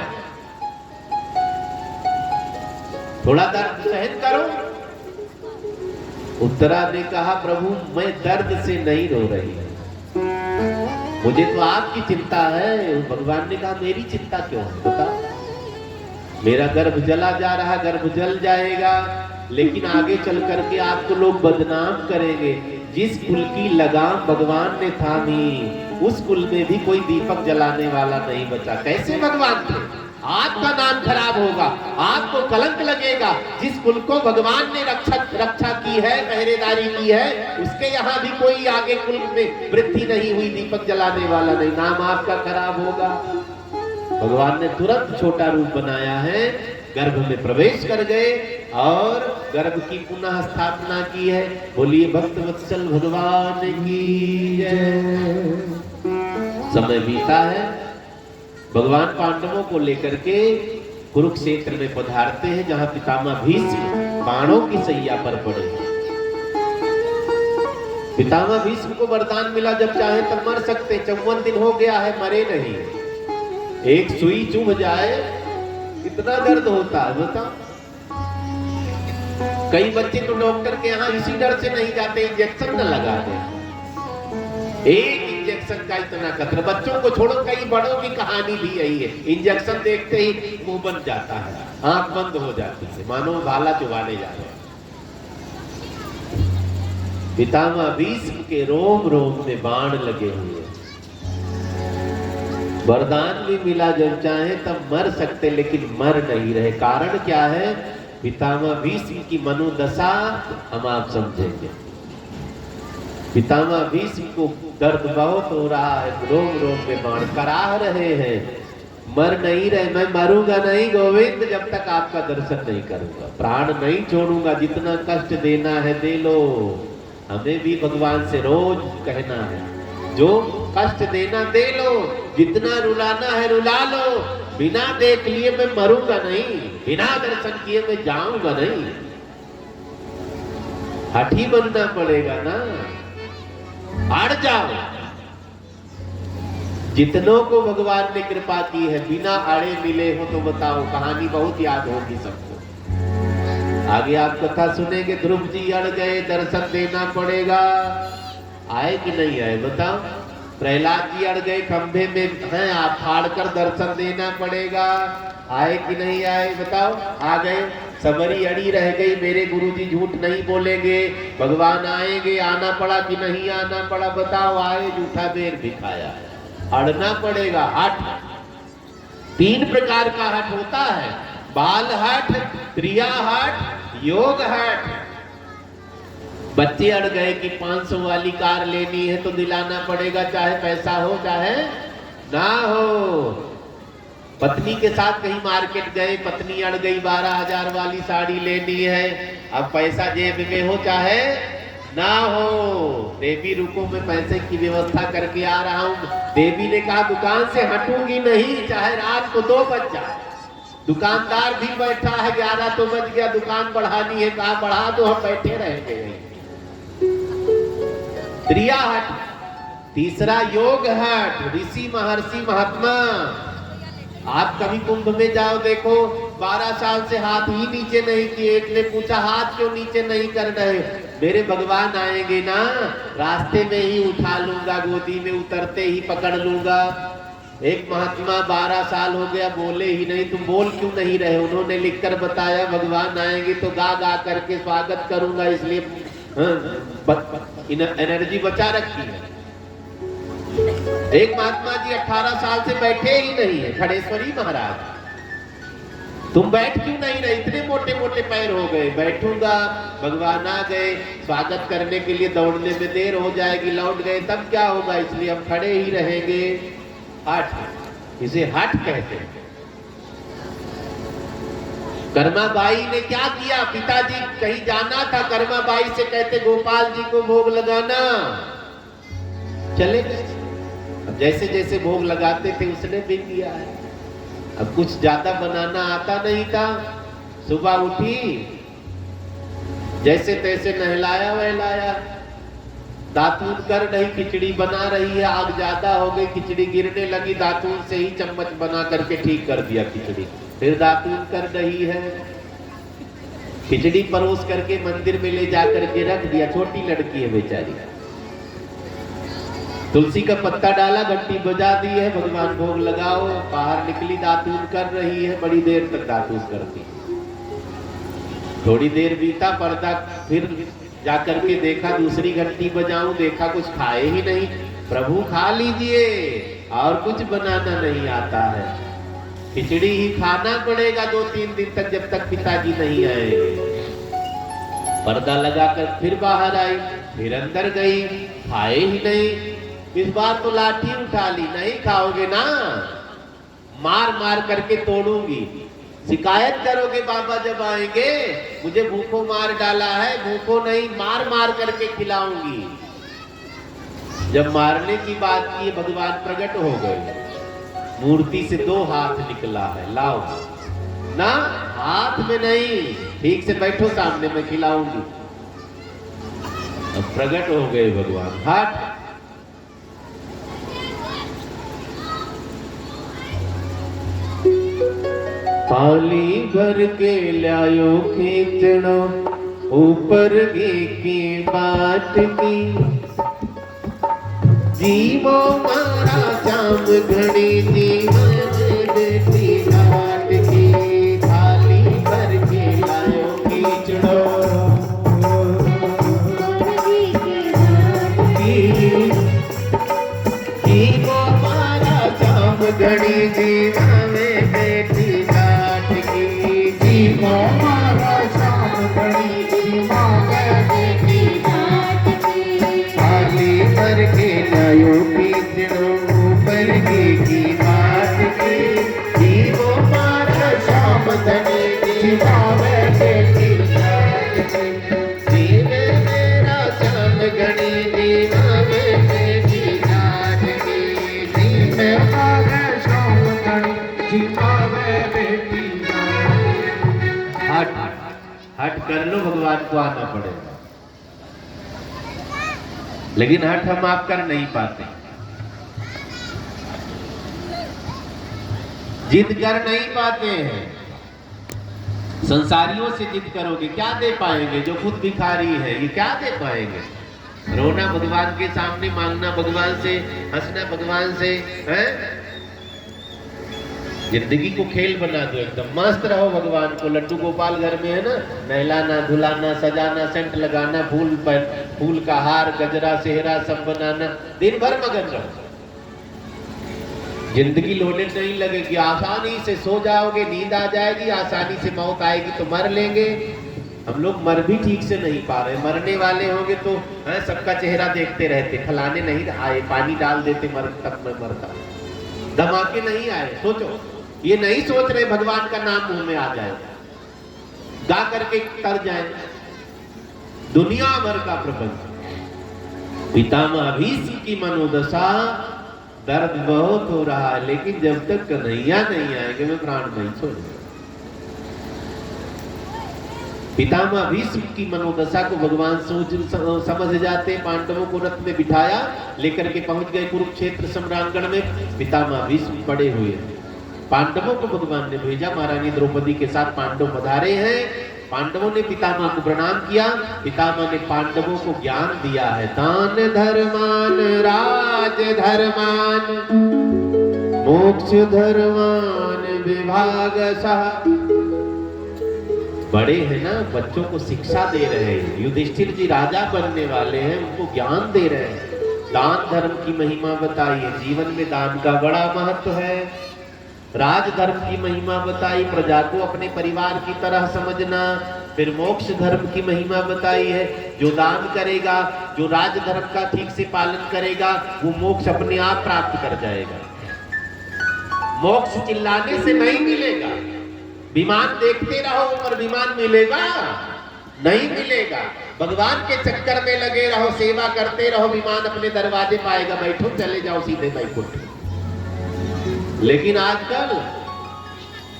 थोड़ा दर्द सहन करो। उत्तरा ने कहा, प्रभु मैं दर्द से नहीं रो रही, मुझे तो आपकी चिंता है। भगवान ने कहा, मेरी चिंता क्यों है बता? मेरा गर्भ जला जा रहा, गर्भ जल जाएगा, लेकिन आगे चल करके आपको लोग बदनाम करेंगे। जिस कुल की लगाम भगवान ने थामी, उस कुल में भी कोई दीपक जलाने वाला नहीं बचा। कैसे भगवान थे? आपका नाम खराब होगा, आपको कलंक लगेगा। जिस कुल को भगवान ने रक्षा की है, पहरेदारी की है, उसके यहाँ भी कोई आगे कुल में वृद्धि नहीं हुई, दीपक जलाने वाला नहीं, नाम आपका खराब होगा। भगवान ने तुरंत छोटा रूप बनाया है, गर्भ में प्रवेश कर गए और गर्भ की पुनः स्थापना की है। बोलिए भक्त वत्सल भगवान की जय। समय बीता है, भगवान पांडवों को लेकर के कुरुक्षेत्र में पधारते हैं, जहां पितामह भीष्म बाणों की सैया पर पड़े। पितामह भीष्म को वरदान मिला, जब चाहे तब मर सकते। 54 दिन हो गया है, मरे नहीं। एक सुई चुभ जाए कितना दर्द होता है बता। कई बच्चे तो डॉक्टर के यहाँ इसी डर से नहीं जाते, इंजेक्शन न लगा दे। एक इंजेक्शन का इतना खतरा, बच्चों को छोड़ो, कई बड़ों की कहानी भी यही है। इंजेक्शन देखते ही मुंह बन जाता है, आंख बंद हो जाती है, मानो भाला चुभाने जा रहे हैं। पितामह भीष्म के रोम रोम में बाण लगे हुए, वरदान भी मिला, जब चाहे तब मर सकते, लेकिन मर नहीं रहे। कारण क्या है? पितामह भीष्म की मनोदशा हम आप समझेंगे। पितामह भीष्म को दर्द बहुत हो रहा है, रोम रोम में बाण कराह रहे हैं, मर नहीं रहे। मैं मरूंगा नहीं गोविंद जब तक आपका दर्शन नहीं करूंगा, प्राण नहीं छोड़ूंगा, जितना कष्ट देना है दे लो। हमें भी भगवान से रोज कहना है, जो कष्ट देना दे लो, जितना रुलाना है रुला लो। बिना देख लिए मैं मरूंगा नहीं, बिना दर्शन किए मैं जाऊंगा नहीं। हठी बनना पड़ेगा ना, अड़ जाओ। जितनों को भगवान ने कृपा की है, बिना अड़े मिले हो तो बताओ, कहानी बहुत याद होगी सबको। आगे आप कथा सुनेंगे, ध्रुव जी अड़ गए, दर्शन देना पड़ेगा। आए कि नहीं आए बताओ? प्रहलाद जी अड़ गए, खंभे में हैं, आप फाड़ कर दर्शन देना पड़ेगा। आए कि नहीं आए बताओ? आ गए। सबरी अड़ी रह गई, मेरे गुरुजी झूठ नहीं बोलेंगे, भगवान आएंगे। आना पड़ा कि नहीं आना पड़ा बताओ? आए, झूठा बेर भी खाया। अड़ना पड़ेगा। हठ 3 प्रकार का हठ होता है, बाल हठ, क्रिया हठ, योग हठ। बच्चे अड़ गए कि 500 वाली कार लेनी है तो दिलाना पड़ेगा, चाहे पैसा हो चाहे ना हो। पत्नी के साथ कहीं मार्केट गए, पत्नी अड़ गई, 12,000 वाली साड़ी लेनी है, अब पैसा जेब में हो चाहे ना हो। देवी रुको, मैं पैसे की व्यवस्था करके आ रहा हूं। देवी ने कहा दुकान से हटूंगी नहीं, चाहे रात को 2 बज जाए। दुकानदार भी बैठा है, 11 तो बज गया, दुकान बढ़ानी है, कहा बढ़ा दो, हम बैठे रहेंगे। क्रिया हट। तीसरा योग हट, ऋषि महर्षि महात्मा। आप कभी कुंभ में जाओ, देखो 12 साल से हाथ ही नीचे नहीं किए। एक ने पूछा हाथ क्यों नीचे नहीं कर रहे? मेरे भगवान आएंगे ना, रास्ते में ही उठा लूंगा, गोदी में उतरते ही पकड़ लूंगा। एक महात्मा 12 साल हो गया बोले ही नहीं, तुम बोल क्यों नहीं रहे? उन्होंने लिखकर बताया भगवान आएंगे तो गा गा करके स्वागत करूंगा, इसलिए एनर्जी बचा रखी है। एक महात्मा जी 18 साल से बैठे ही नहीं है, खड़ेश्वरी महाराज। तुम बैठ क्यों नहीं रहे, इतने मोटे मोटे पैर हो गए। बैठूंगा, भगवान आ गए, स्वागत करने के लिए दौड़ने में देर हो जाएगी, लौट गए तब क्या होगा, इसलिए हम खड़े ही रहेंगे। हठ, इसे हठ कहते हैं। कर्माबाई ने क्या किया, पिताजी कहीं जाना था, कर्माबाई से कहते गोपाल जी को भोग लगाना, चले गए। अब जैसे जैसे भोग लगाते थे उसने भी किया है। अब कुछ ज्यादा बनाना आता नहीं था, सुबह उठी, जैसे तैसे नहलाया वहलाया, दातून कर रही, खिचड़ी बना रही है, आग ज्यादा हो गई, खिचड़ी गिरने लगी, दातून से ही चम्मच बना करके ठीक कर दिया खिचड़ी। फिर दातून कर रही है, खिचड़ी परोस करके मंदिर में ले जा करके रख दिया। छोटी लड़की है बेचारी, तुलसी का पत्ता डाला, घंटी बजा दी है, भगवान भोग लगाओ। बाहर निकली, दातून कर रही है, बड़ी देर तक दातून करती। थोड़ी देर बीता, पर्दा फिर जाकर के देखा, दूसरी घंटी बजाऊं, देखा कुछ खाए ही नहीं। प्रभु खा लीजिए, और कुछ बनाना नहीं आता है, खिचड़ी ही खाना पड़ेगा 2-3 दिन तक, जब तक पिताजी नहीं आएंगे। पर्दा लगाकर फिर बाहर आई, फिर अंदर गई, खाए ही नहीं। इस बार तो लाठी उठा ली, नहीं खाओगे ना, मार मार करके तोड़ूंगी, शिकायत करोगे बाबा जब आएंगे, मुझे भूखों मार डाला है, भूखों नहीं, मार मार करके खिलाऊंगी। जब मारने की बात की, भगवान प्रकट हो गए, मूर्ति से 2 हाथ निकला है, लाओ ना, हाथ में नहीं, ठीक से बैठो सामने, मैं खिलाऊंगी। अब प्रकट हो गए भगवान। हाथ थाली भर के लायो खींचनो, ऊपर की बात की, जीवो मारा जाम घड़ी, जीवन बेटी घाट की। थाली भर के लायो खींचनो, जीवो मारा जाम घड़ी, जीवन बेटी हमारा शाम घड़ी, बेटी घाट की। थाली भर के लायो खींचनो, ऊपर की बात की, जीवो मारा शाम घड़ी, जीवावे बेटी घाट की। जीवे मेरा शाम घड़ी, जीवावे बेटी घाट की। जीवे हमारा शाम घड़ी, जीवावे बेटी। हट हट कर लो, भगवान को आना पड़ेगा, लेकिन हट हम आप कर नहीं पाते, जिद कर नहीं पाते हैं। संसारियों से जिद करोगे क्या दे पाएंगे, जो खुद भिखारी है ये क्या दे पाएंगे। रोना भगवान के सामने, मांगना भगवान से, हंसना भगवान से, हैं? जिंदगी को खेल बना दो, एकदम मस्त रहो भगवान को। लड्डू गोपाल घर में है ना, नहलाना, धुलाना, सजाना, सेंट लगाना, फूल का हार, गजरा, सेहरा सब बनाना, दिन भर मगन रहो। जिंदगी लोने नहीं लगेगी, आसानी से सो जाओगे, नींद आ जाएगी, आसानी से मौत आएगी तो मर लेंगे। हम लोग मर भी ठीक से नहीं पा रहे, मरने वाले होंगे तो सबका चेहरा देखते रहते, फलाने नहीं आए, पानी डाल देते, मर तब मैं मरता। धमाके नहीं आए, सोचो, ये नहीं सोच रहे भगवान का नाम मुंह में आ जाए, गा करके तर जाए। दुनिया भर का प्रपंच, पितामह भीष्म की मनोदशा, दर्द बहुत हो रहा है, लेकिन जब तक कन्हैया नहीं आएंगे मैं प्राण नहीं छोड़ूंगा। पितामह भीष्म की मनोदशा को भगवान समझ जाते, पांडवों को रथ में बिठाया, लेकर के पहुंच गए कुरुक्षेत्र सम्रांगण में। पितामह भीष्म पड़े हुए हैं, पांडवों को भगवान ने भेजा, महारानी द्रौपदी के साथ पांडव पधारे हैं। पांडवों ने पितामह को प्रणाम किया, पितामह ने पांडवों को ज्ञान दिया है, दान धर्मान राज धर्मान मोक्ष धर्मान विभाग सह। बड़े हैं ना, बच्चों को शिक्षा दे रहे हैं, युधिष्ठिर जी राजा बनने वाले हैं, उनको ज्ञान दे रहे हैं। दान धर्म की महिमा बताइए, जीवन में दान का बड़ा महत्व है। राजधर्म की महिमा बताई, प्रजा को अपने परिवार की तरह समझना। फिर मोक्ष धर्म की महिमा बताई है, जो दान करेगा, जो राजधर्म का ठीक से पालन करेगा, वो मोक्ष अपने आप प्राप्त कर जाएगा। मोक्ष चिल्लाने से नहीं मिलेगा। विमान देखते रहो पर विमान मिलेगा नहीं मिलेगा। भगवान के चक्कर में लगे रहो, सेवा करते रहो, विमान अपने दरवाजे पाएगा, बैठो चले जाओ सीधे बैकुंठ। लेकिन आजकल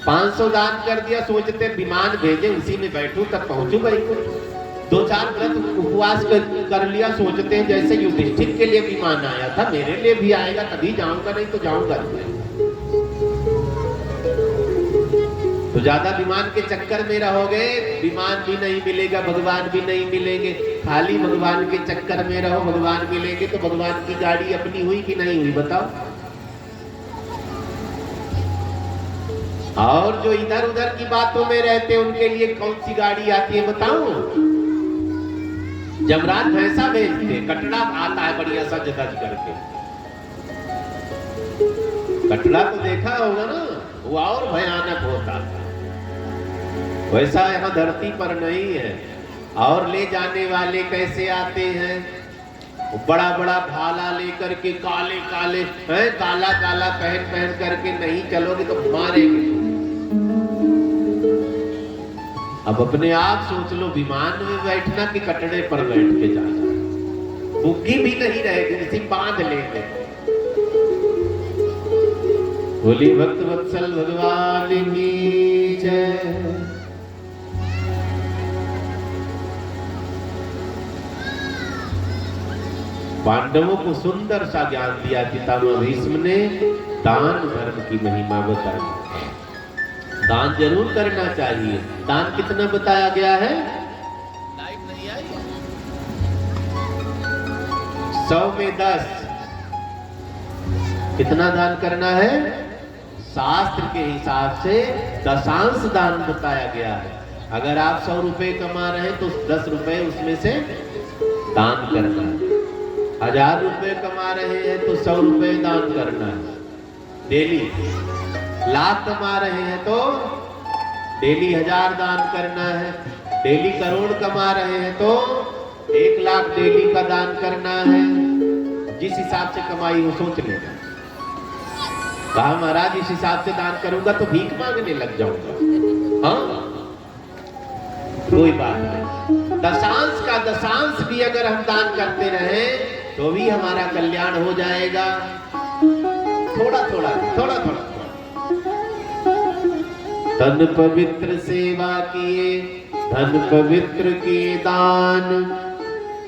500 दान कर दिया, सोचते विमान भेजे उसी में बैठू तब पहुंचू बैकुंठ। 2-4 व्रत उपवास कर लिया, सोचते हैं जैसे युधिष्ठिर के लिए विमान आया था, मेरे लिए भी आएगा तभी जाऊंगा, नहीं तो जाऊंगा नहीं। तो ज्यादा विमान के चक्कर में रहोगे, विमान भी नहीं मिलेगा, भगवान भी नहीं मिलेंगे। खाली भगवान के चक्कर में रहो, भगवान मिलेंगे। तो भगवान की गाड़ी अपनी हुई कि नहीं हुई बताओ? और जो इधर उधर की बातों में रहते हैं उनके लिए कौन सी गाड़ी आती है बताओ? जमराज भैंसा भेजते, कटड़ा आता है बढ़िया सज धज करके। कटड़ा तो देखा होगा ना, वो और भयानक होता है। वैसा यहाँ धरती पर नहीं है। और ले जाने वाले कैसे आते हैं? बड़ा बड़ा भाला लेकर के, काले काले हैं, काला काला पहन पहन करके, नहीं चलोगे तो मारेंगे। अब अपने आप सोच लो, विमान में बैठना कि कटड़े पर बैठ के जाना। बुग्गी भी नहीं रहेगी, किसी बांध लेंगे। बोली भक्त वत्सल भगवान की जय। पांडवों को सुंदर सा ज्ञान दिया पितामह भीष्म ने, दान धर्म की महिमा बताई। दान जरूर करना चाहिए। दान कितना बताया गया है? लाइट नहीं आई? 100 में 10 कितना दान करना है? शास्त्र के हिसाब से दशांश दान बताया गया है। अगर आप 100 रुपए कमा रहे हैं तो 10 रुपए उसमें से दान करना है। 1000 रुपए कमा रहे हैं तो 100 रुपए दान करना है डेली। लाख कमा रहे हैं तो डेली 1000 दान करना है। डेली करोड़ कमा रहे हैं तो 1 लाख डेली का दान करना है। जिस हिसाब से कमाई हो सोच लेना। कहा महाराज इस हिसाब से दान करूंगा तो भीख मांगने लग जाऊंगा। हाँ, कोई बात नहीं। दशांश का दशांश भी अगर हम दान करते रहे तो भी हमारा कल्याण हो जाएगा। थोड़ा थोड़ा थोड़ा थोड़ा। तन पवित्र सेवा किए, धन पवित्र किए दान,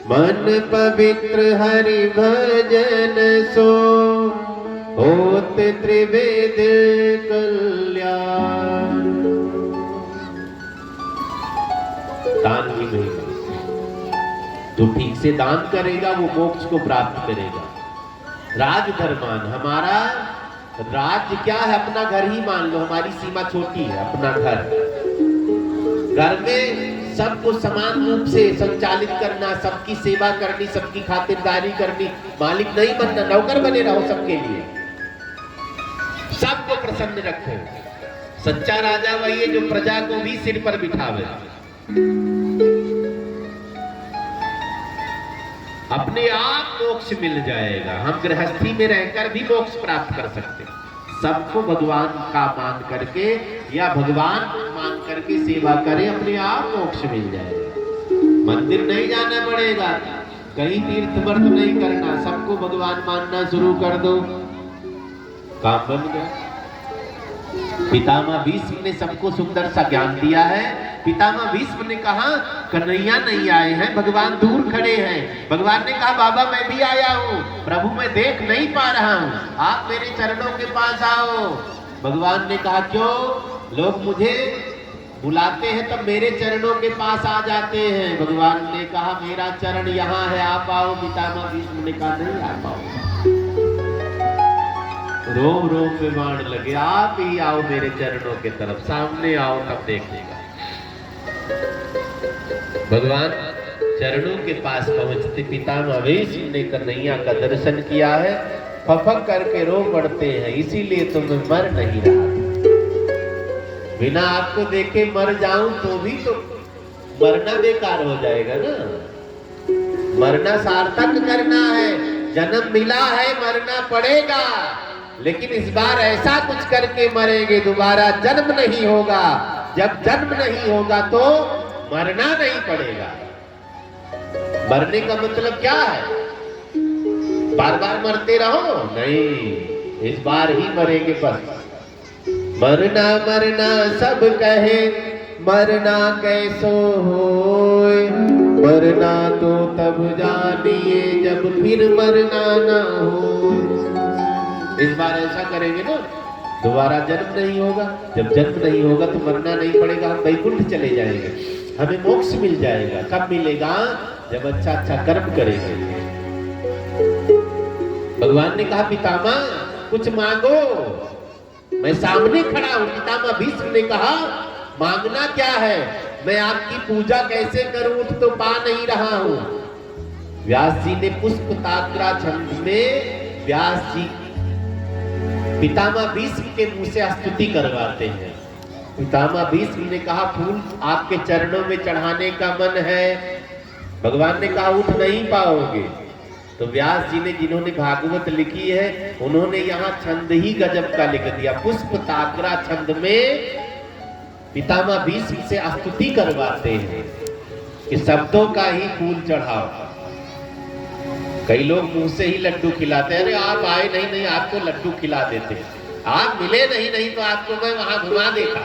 मन पवित्र हरि भजन सो, होत त्रिवेद कल्याण। दान की महिमा, जो ठीक से दान करेगा वो मोक्ष को प्राप्त करेगा। राजधर्मान, हमारा राज्य क्या है? अपना घर ही मान लो, हमारी सीमा छोटी है, अपना घर। घर में सबको समान रूप से संचालित करना, सबकी सेवा करनी, सबकी खातिरदारी करनी। मालिक नहीं बनना, नौकर बने रहो सबके लिए, सबको प्रसन्न रखो। सच्चा राजा वही है जो प्रजा को भी सिर पर बिठावे। अपने आप मोक्ष मिल जाएगा। हम गृहस्थी में रहकर भी मोक्ष प्राप्त कर सकते हैं। सबको भगवान का मान करके या भगवान मान करके सेवा करें, अपने आप मोक्ष मिल जाएगा। मंदिर नहीं जाना पड़ेगा, कहीं तीर्थ व्रत नहीं करना, सबको भगवान मानना शुरू कर दो, काम बन गया। पितामह भीष्म ने सबको सुंदर सा ज्ञान दिया है। पितामह भीष्म ने कहा कन्हैया नहीं आए हैं, भगवान दूर खड़े हैं। भगवान ने कहा बाबा मैं भी आया हूँ, प्रभु मैं देख नहीं पा रहा हूँ, आप मेरे चरणों के पास आओ। भगवान ने कहा क्यों? लोग मुझे बुलाते हैं तब मेरे चरणों के पास आ जाते हैं। भगवान ने कहा मेरा चरण यहाँ है, आप आओ। पितामह भीष्म ने कहा नहीं आ पाऊंगा। रोम रोम में बाण लगे, आप ही आओ मेरे चरणों के तरफ, सामने आओ तब देख लेगा। भगवान चरणों के पास पहुंचते पितामह भीष्म ने कन्हैया का दर्शन किया है, फफक करके रो पड़ते हैं, इसीलिए तो मैं मर नहीं रहा। बिना आपको देखे मर जाऊं तो भी तो मरना बेकार हो जाएगा ना। मरना सार्थक करना है, जन्म मिला है मरना पड़ेगा, लेकिन इस बार ऐसा कुछ करके मरेंगे दोबारा जन्म नहीं होगा। जब जन्म नहीं होगा तो मरना नहीं पड़ेगा। मरने का मतलब क्या है? बार बार मरते रहो नहीं, इस बार ही मरेंगे बस। मरना मरना सब कहे, मरना कैसो होए, मरना तो तब जानिए जब फिर मरना ना हो। इस बार ऐसा करेंगे ना, दोबारा जन्म नहीं होगा। जब जन्म नहीं होगा तो मरना नहीं पड़ेगा, हम वैकुंठ चले जाएंगे, हमें मोक्ष मिल जाएगा। कब मिलेगा? जब अच्छा अच्छा कर्म करेंगे। भगवान ने कहा पितामह कुछ मांगो, मैं सामने खड़ा हूं। पितामह भीष्म ने कहा मांगना क्या है, मैं आपकी पूजा कैसे करूं, उठ तो पा नहीं रहा हूं। व्यास जी ने पुष्प ताग्रा छंद में व्यास जी पितामह भीष्म के मुंह से स्तुति करवाते हैं। पितामह भीष्म ने कहा फूल आपके चरणों में चढ़ाने का मन है। भगवान ने कहा उठ नहीं पाओगे। तो व्यास जी ने जिन्होंने भागवत लिखी है उन्होंने यहाँ छंद ही गजब का लिख दिया। पुष्प ताग्रा छंद में पितामह भीष्म से स्तुति करवाते हैं कि शब्दों का ही फूल चढ़ाओ। कई लोग मुंह से ही लड्डू खिलाते हैं, अरे आप आए नहीं, नहीं आपको लड्डू खिला देते हैं, आप मिले नहीं, नहीं तो आपको मैं वहां घुमा देता।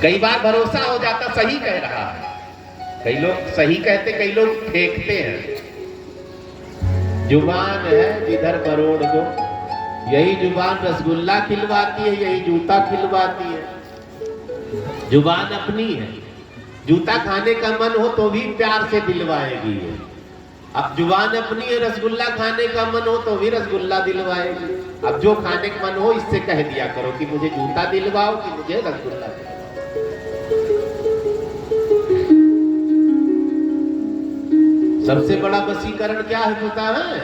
कई बार भरोसा हो जाता सही कह रहा है, कई लोग सही कहते, कई लोग फेंकते हैं। जुबान है जिधर मरोड़ दो, यही जुबान रसगुल्ला खिलवाती है, यही जूता खिलवाती है। जुबान अपनी है, जूता खाने का मन हो तो भी प्यार से दिलवाएगी। अब जुबान अपनी है, रसगुल्ला खाने का मन हो तो भी रसगुल्ला दिलवाएगी। अब जो खाने का मन हो इससे कह दिया करो कि मुझे जूता दिलवाओ कि मुझे रसगुल्ला दिलवाओ। सबसे बड़ा वशीकरण क्या है पता है?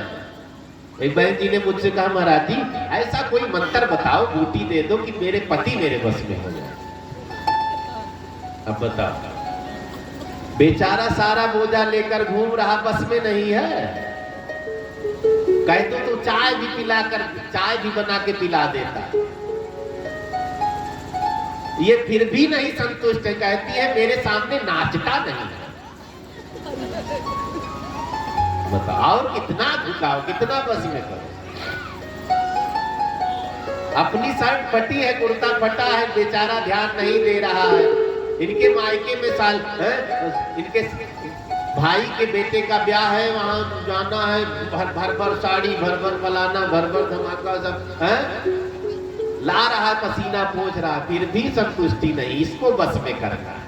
एक बहन जी ने मुझसे कहा महाराज जी ऐसा कोई मंत्र बताओ, बूटी दे दो कि मेरे पति मेरे बस में हो जाए। अब बताओ, बेचारा सारा बोझा लेकर घूम रहा, बस में नहीं है। कह दो तो चाय भी पिलाकर, चाय भी बना के पिला देता, ये फिर भी नहीं संतुष्ट है। कहती है मेरे सामने नाचता नहीं है। बताओ कितना झुकाओ, कितना बस में करो। अपनी शर्ट फटी है, कुर्ता फटा है, बेचारा ध्यान नहीं दे रहा है। इनके मायके में साल है, इनके भाई के बेटे का ब्याह है, वहां जाना है, भर भर साड़ी, भर भर फलाना, भर भर धमाका सब है, ला रहा है, पसीना पोंछ रहा, फिर भी संतुष्टि नहीं, इसको बस में करना है।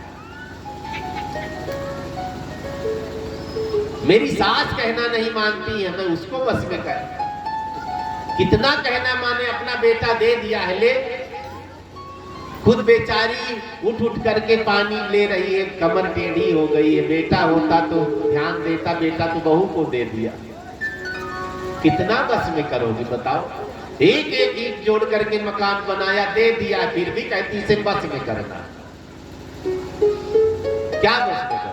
मेरी सास कहना नहीं मानती है, मैं उसको बस में कर। कितना कहना माने, अपना बेटा दे दिया है, ले। खुद बेचारी उठ उठ करके पानी ले रही है, कमर टेढ़ी हो गई है। बेटा होता तो ध्यान देता, बेटा तो बहू को दे दिया। कितना बस में करोगे बताओ? एक एक ईंट जोड़ करके मकान बनाया, दे दिया, फिर भी कहती से बस में करना। क्या बस में करना?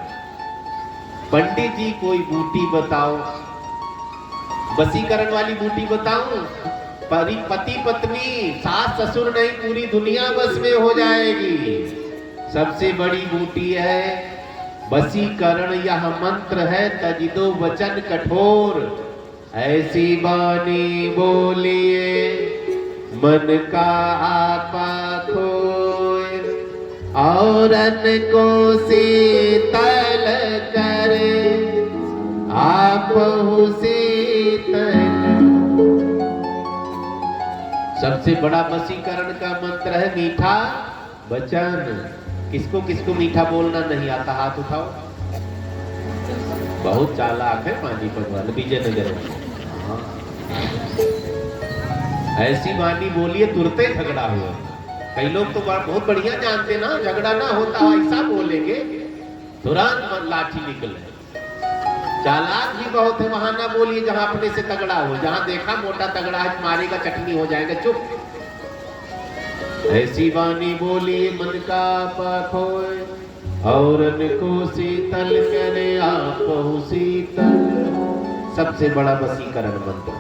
पंडित जी कोई बूटी बताओ, वशीकरण वाली बूटी बताऊं? पति पत्नी सास ससुर नहीं, पूरी दुनिया बस में हो जाएगी। सबसे बड़ी बूटी है वशीकरण, यह मंत्र है तजिदो वचन कठोर। ऐसी बानी बोलिए मन का आपा खोए, औरन को शीतल करे आप शीतल। सबसे बड़ा वशीकरण का मंत्र है मीठा वचन। किसको किसको मीठा बोलना नहीं आता? हाथ उठाओ। बहुत चालाक है पानीपत वाले, विजयनगर में। ऐसी वाणी बोलिए तुरते झगड़ा हुआ। कई लोग तो बहुत बढ़िया जानते ना, झगड़ा ना होता ऐसा बोलेंगे। तुरंत लाठी निकले। चालाक भी बहुत है, वहां ना बोलिए जहां अपने से तगड़ा हो, जहां देखा मोटा तगड़ा है मारेगा चटनी हो जाएगा, चुप। ऐसी वाणी बोली मन का पाखोय, औरन को शीतल करे आप शीतल। सबसे बड़ा वशीकरण मंत्र।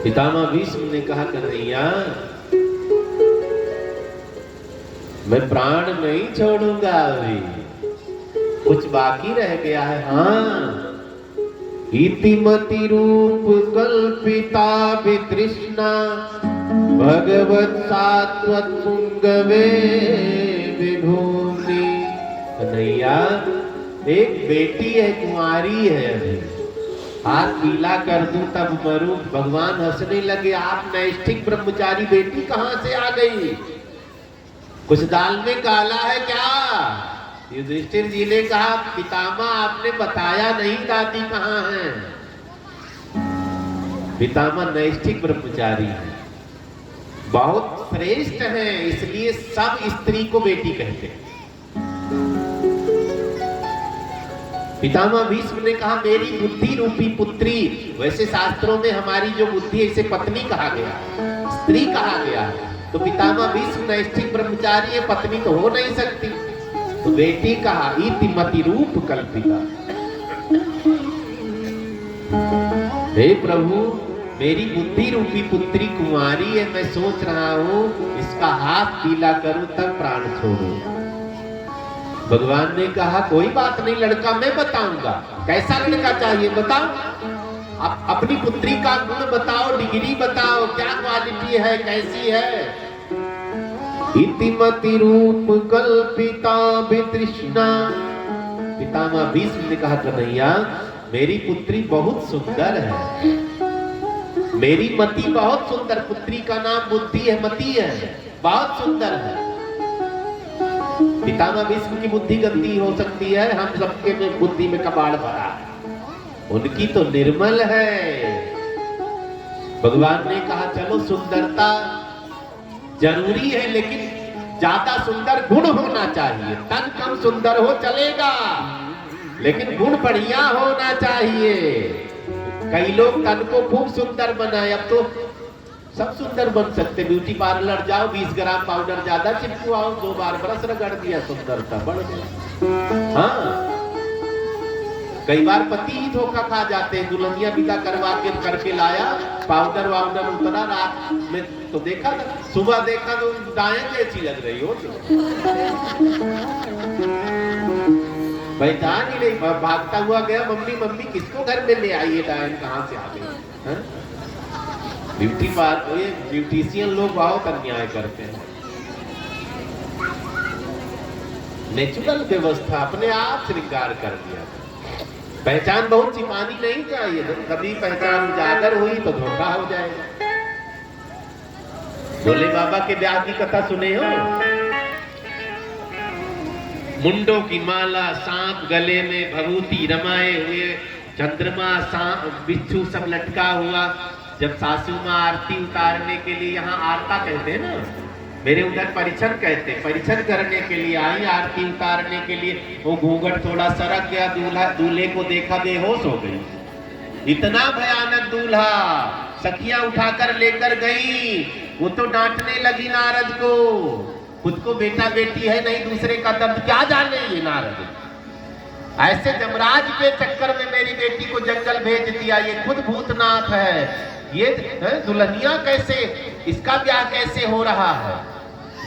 पितामह भीष्म ने कहा कन्हैया मैं प्राण नहीं छोड़ूंगा, अभी कुछ बाकी रह गया है। हाँ, इतिमति रूप कल्पिता वितृष्णा भगवत सात्वत पुंगवे विभूमि। कन्हैया एक बेटी है, कुंवारी है, अभी हाथ पीला कर दूं तब मरूं। भगवान हंसने लगे, आप नैष्ठिक ब्रह्मचारी, बेटी कहां से आ गई? कुछ दाल में काला है क्या? युधिष्ठिर जी ने कहा पितामह आपने बताया नहीं दादी कहां है। पितामह नैष्ठिक ब्रह्मचारी है, बहुत श्रेष्ठ है, इसलिए सब स्त्री को बेटी कहते हैं। पितामह भीष्म ने कहा मेरी बुद्धि रूपी पुत्री, वैसे शास्त्रों में हमारी जो बुद्धि है इसे पत्नी कहा गया, स्त्री कहा गया है। तो पितामह भीष्म नैष्ठिक ब्रह्मचारी है, पत्नी तो हो नहीं सकती, तो बेटी कहा। इतिमति रूप कल्पिता। हे प्रभु मेरी बुद्धि रूपी पुत्री कुंवारी है, मैं सोच रहा हूं इसका हाथ पीला करूं तब प्राण छोड़ूं। भगवान ने कहा कोई बात नहीं लड़का, मैं बताऊंगा कैसा लड़का चाहिए, बताओ। अपनी पुत्री का गुण बताओ, डिग्री बताओ, क्या क्वालिटी है, कैसी है। इतिमति रूप कल्पिता वितृष्णा। पितामह भीष्म ने कहा कन्हैया मेरी पुत्री बहुत सुंदर है, मेरी मति बहुत सुंदर, पुत्री का नाम बुद्धि है, मति है, बहुत सुंदर है। पितामह भीष्म की बुद्धि गंदी हो सकती है, हम सबके में बुद्धि में कबाड़ भरा है, उनकी तो निर्मल है। भगवान ने कहा चलो सुंदरता जरूरी है, लेकिन ज्यादा सुंदर गुण होना चाहिए। तन कम सुंदर हो चलेगा, लेकिन गुण बढ़िया होना चाहिए। कई लोग तन को खूब सुंदर बनाए, अब तो सब सुंदर बन सकते। ब्यूटी पार्लर जाओ, 20 ग्राम पाउडर ज्यादा चिपकवाओ, 2 बार ब्रश रगड़ दिया, सुंदरता बढ़ गई। हाँ, कई बार पति ही धोखा खा जाते हैं, दुल्हनिया विदा करवा के करके लाया, पाउडर वाउडर उतरा, रात में तो देखा था, सुबह देखा तो दाएं कैसी लग रही हो, पहचान ही नहीं, भागता हुआ गया, मम्मी मम्मी किसको घर में ले आई है, डायन कहां से आ गई। ब्यूटी पार्लर, ये ब्यूटिशियन लोग बहुत अन्याय करते हैं। नेचुरल व्यवस्था अपने आप श्रृंगार कर दिया। पहचान बहुत छिपानी नहीं चाहिए, कभी पहचान उजागर हुई तो धोखा हो जाएगा। भोले बाबा के ब्याह की कथा सुने हो? मुंडों की माला, सांप गले में, भभूति रमाए हुए, चंद्रमा, सांप, बिच्छू सब लटका हुआ। जब सासू माँ आरती उतारने के लिए, यहाँ आरता कहते हैं ना, मेरे उधर परिछन कहते, परिछन करने के लिए आई, आरती उतारने के लिए। वो घूंघट थोड़ा सरक गया, दूल्हे को देखा, बेहोश हो गई। इतना भयानक दूल्हा, सखियां उठाकर लेकर गई, वो तो डांटने लगी नारद को, खुद को बेटा बेटी है नहीं, दूसरे का दर्द क्या जाने ये नारद। ऐसे जमराज के चक्कर में मेरी बेटी को जंगल भेज दिया, ये खुद भूतनाथ है, ये दुल्हनिया कैसे, इसका ब्याह कैसे हो रहा है।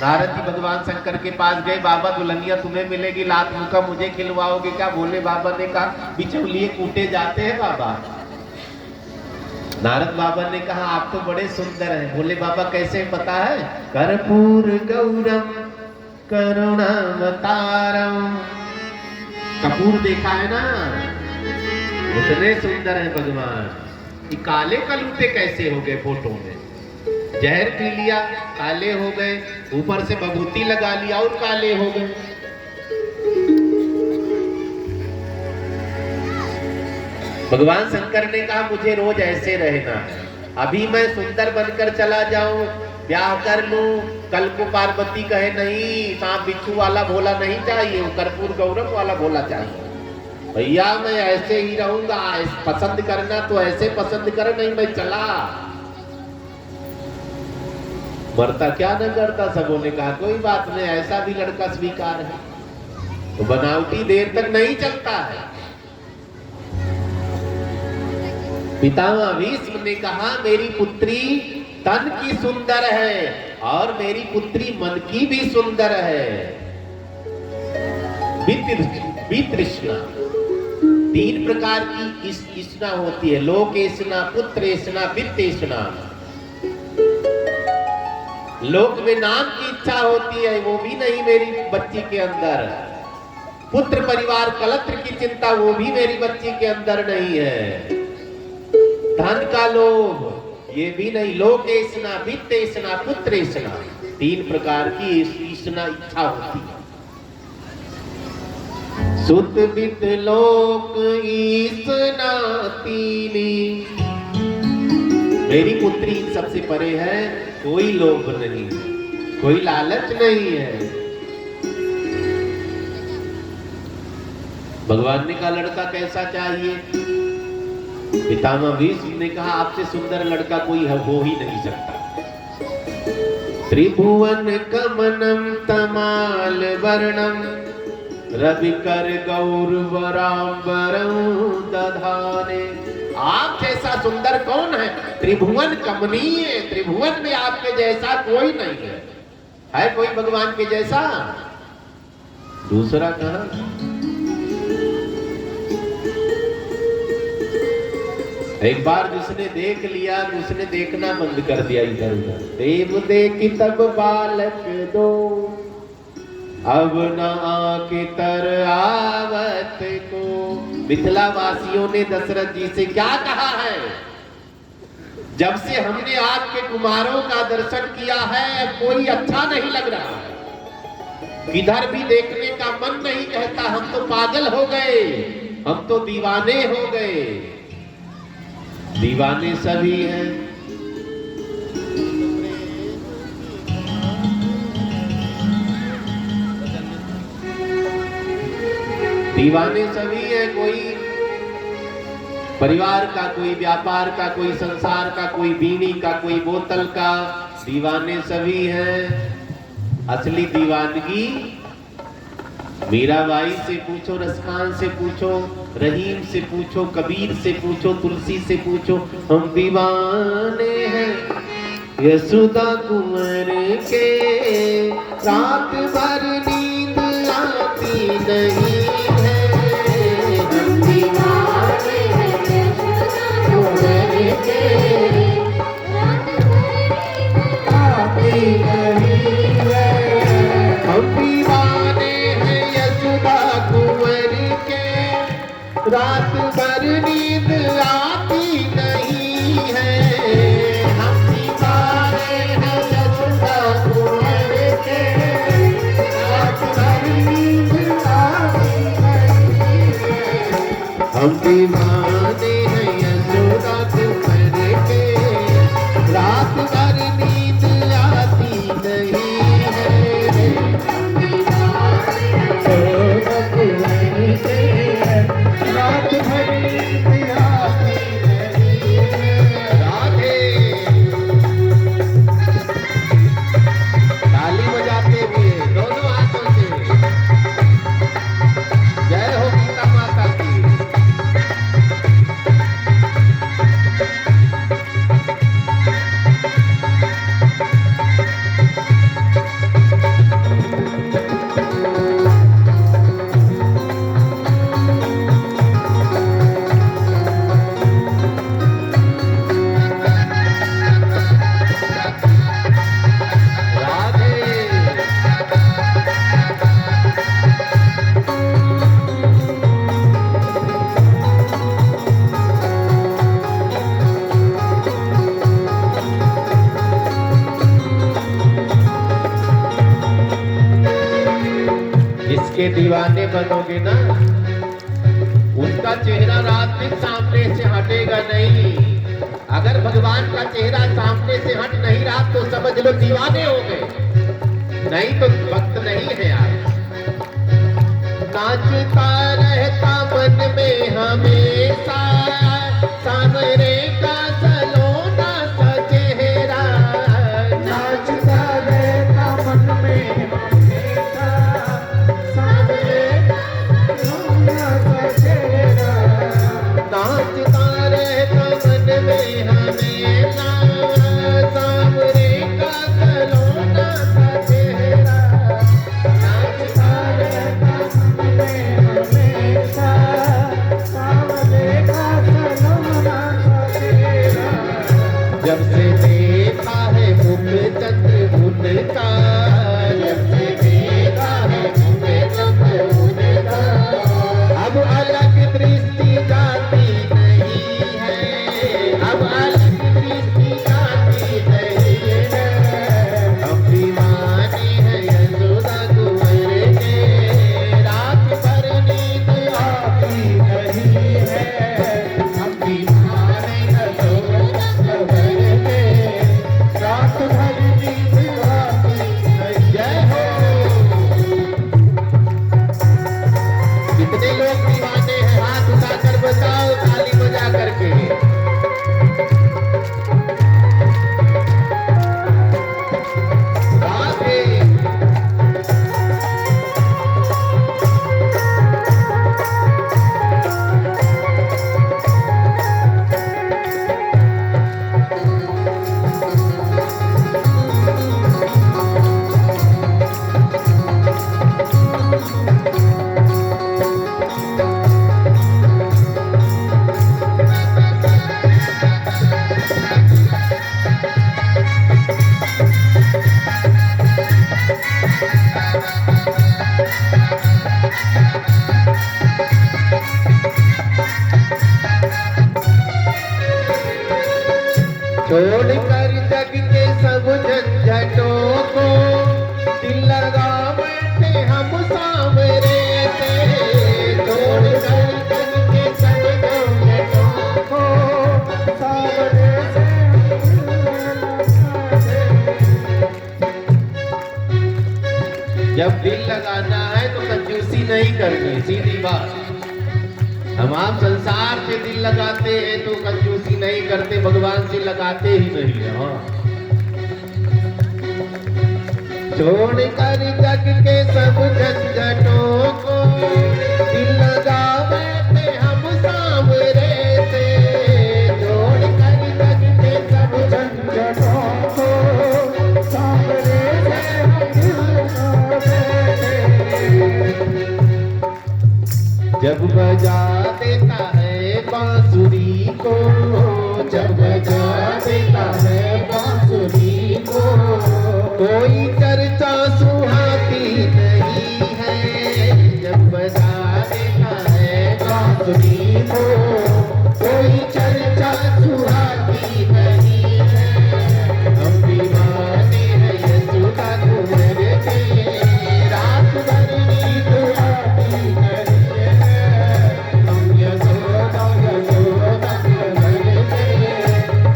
नारद जी भगवान शंकर के पास गए, बाबा दुल्हनिया तुम्हें मिलेगी, लात मुका मुझे खिलवाओगे क्या? भोले बाबा ने कहा बिचौलिए कूटे जाते हैं बाबा। नारद बाबा ने कहा आप तो बड़े सुंदर हैं। भोले बाबा कैसे पता है? कर्पूर गौरम करुणावतारम, कपूर देखा है ना, उतने सुंदर है भगवान। कि काले कलूटे कैसे हो गए फोटो में, जहर पी लिया काले हो गए, ऊपर से बभूति लगा लिया और काले हो गए। भगवान शंकर ने कहा मुझे रोज ऐसे रहना है, अभी मैं सुंदर बनकर चला जाऊं, ब्याह कर लूं, कल को पार्वती कहे नहीं, सांप बिच्छू वाला भोला नहीं चाहिए, वो कर्पूर गौरव वाला भोला चाहिए। भैया मैं ऐसे ही रहूंगा, पसंद करना तो ऐसे पसंद कर, नहीं मैं चला। मरता क्या न करता, सबों ने कहा कोई बात नहीं, ऐसा भी लड़का स्वीकार है। तो बनावटी देर तक नहीं चलता है। पितामह भीष्म ने कहा मेरी पुत्री तन की सुंदर है और मेरी पुत्री मन की भी सुंदर है। वितृष्णा, 3 प्रकार की इष्णा होती है, लोकेष्णा, पुत्रेष्णा, वित्तेष्णा। लोक में नाम की इच्छा होती है, वो भी नहीं मेरी बच्ची के अंदर। पुत्र परिवार कलत्र की चिंता, वो भी मेरी बच्ची के अंदर नहीं है। धन का लोभ, ये भी नहीं। लोकेष्णा, वित्तेष्णा, पुत्रेष्णा, 3 प्रकार की इष्णा इच्छा होती है। सुत वित लोक ईष्णा तीनी, मेरी पुत्री इन सबसे परे है, कोई लोभ नहीं, कोई लालच नहीं है। भगवान ने कहा लड़का कैसा चाहिए? पितामह भीष्म ने कहा आपसे सुंदर लड़का कोई हो ही नहीं सकता। त्रिभुवन कमनम तमाल वर्णम रविकर गौरवरांबरं दधाने। आप जैसा सुंदर कौन है? त्रिभुवन कमनीय, त्रिभुवन में आपके जैसा कोई नहीं है कोई भगवान के जैसा? दूसरा कहा, एक बार जिसने देख लिया उसने देखना बंद कर दिया इधर उधर। देव देखी तब बालक दो, अब न आके तर आवत को। मिथिला वासियों ने दशरथ जी से क्या कहा है? जब से हमने आपके कुमारों का दर्शन किया है कोई अच्छा नहीं लग रहा है, किधर भी देखने का मन नहीं कहता, हम तो पागल हो गए, हम तो दीवाने हो गए। दीवाने सभी हैं, दीवाने सभी हैं। कोई परिवार का, कोई व्यापार का, कोई संसार का, कोई बीड़ी का, कोई बोतल का, दीवाने सभी हैं। असली दीवानगी मीराबाई से पूछो, रसखान से पूछो, रहीम से पूछो, कबीर से पूछो, तुलसी से पूछो, हम दीवाने हैं यशोदा कुंवर के। रात भर नींद आती नहीं है, हम दीवाने हैं यशोदा कुंवर के। रात भर नींद आती नहीं है, हम दीवाने हैं यशोदा कुंवर के। रात भर नींद आती नहीं है, हम दीवाने हैं यशोदा कुंवर के। रात भर नींद आती नहीं है, हम दीवाने हैं यशोदा कुंवर के। रात भर नींद आती नहीं है, हम दीवाने हैं यशोदा कुंवर के। रात भर नींद आती नहीं है। राधे ताली बजाते हुए दोनों हाथों से जय हो गीता माता की। जिसके दीवाने बनोगे ना, उसका चेहरा रात दिन सामने से हटेगा नहीं। अगर भगवान का चेहरा सामने से हट नहीं रहा तो समझ लो दीवाने हो गए। नहीं तो भक्त नहीं है आप। नाचता रहता मन में हमेशा सामने का सलोना सा चेहरा। नाचता रहता मन में हमेशा सामने का सलोना सा चेहरा। नाचता रहता मन में हमेशा सामने का सलोना सा चेहरा। नाचता रहता मन में हमेशा सामने का सलोना सा चेहरा। जब से देखा है मुख चंद्र उनका, जब से देखा है मुख चंद्र उनका, अब अलग दृष्टि जाती नहीं है, अब अलग दृष्टि जाती नहीं है। हम दीवाने हैं यशोदा कुंवर के, रात भर नींद आती नहीं है। हम दीवाने यशोदा कुंवर के, रात भर नींद आती नहीं। जय हो। कितने लोग दीवाने हैं, हाथ उठाकर बताओ ताली बजा करके। आगे छोड़कर जग के सब झंझटों को, दिल लगा बैठे हम सांवरे से। छोड़कर जग के सब झंझटों को, सामने से जब दिल लगाना है तो कंजूसी नहीं करनी, सीधी बात। हम आप संसार से दिल लगाते हैं तो कंजूसी नहीं करते, भगवान से लगाते ही नहीं है। हाँ। छोड़कर जग के सब झंझटों को, दिल लगा बैठे हम सांवरे से। छोड़कर जग के सब झंझटों को, सामने से हम दिल लगा बैठे। जब बजा देता है बांसुरी को, जब बजा देता है बांसुरी को, कोई चर्चा सुहाती नहीं है। जब बजा देता है बांसुरी को, कोई चर्चा सुहाती नहीं है। हम दीवाने हैं यशोदा कुंवर के, रात भर नींद आती नहीं है। हम यशोदा यशोदा कुंवर के,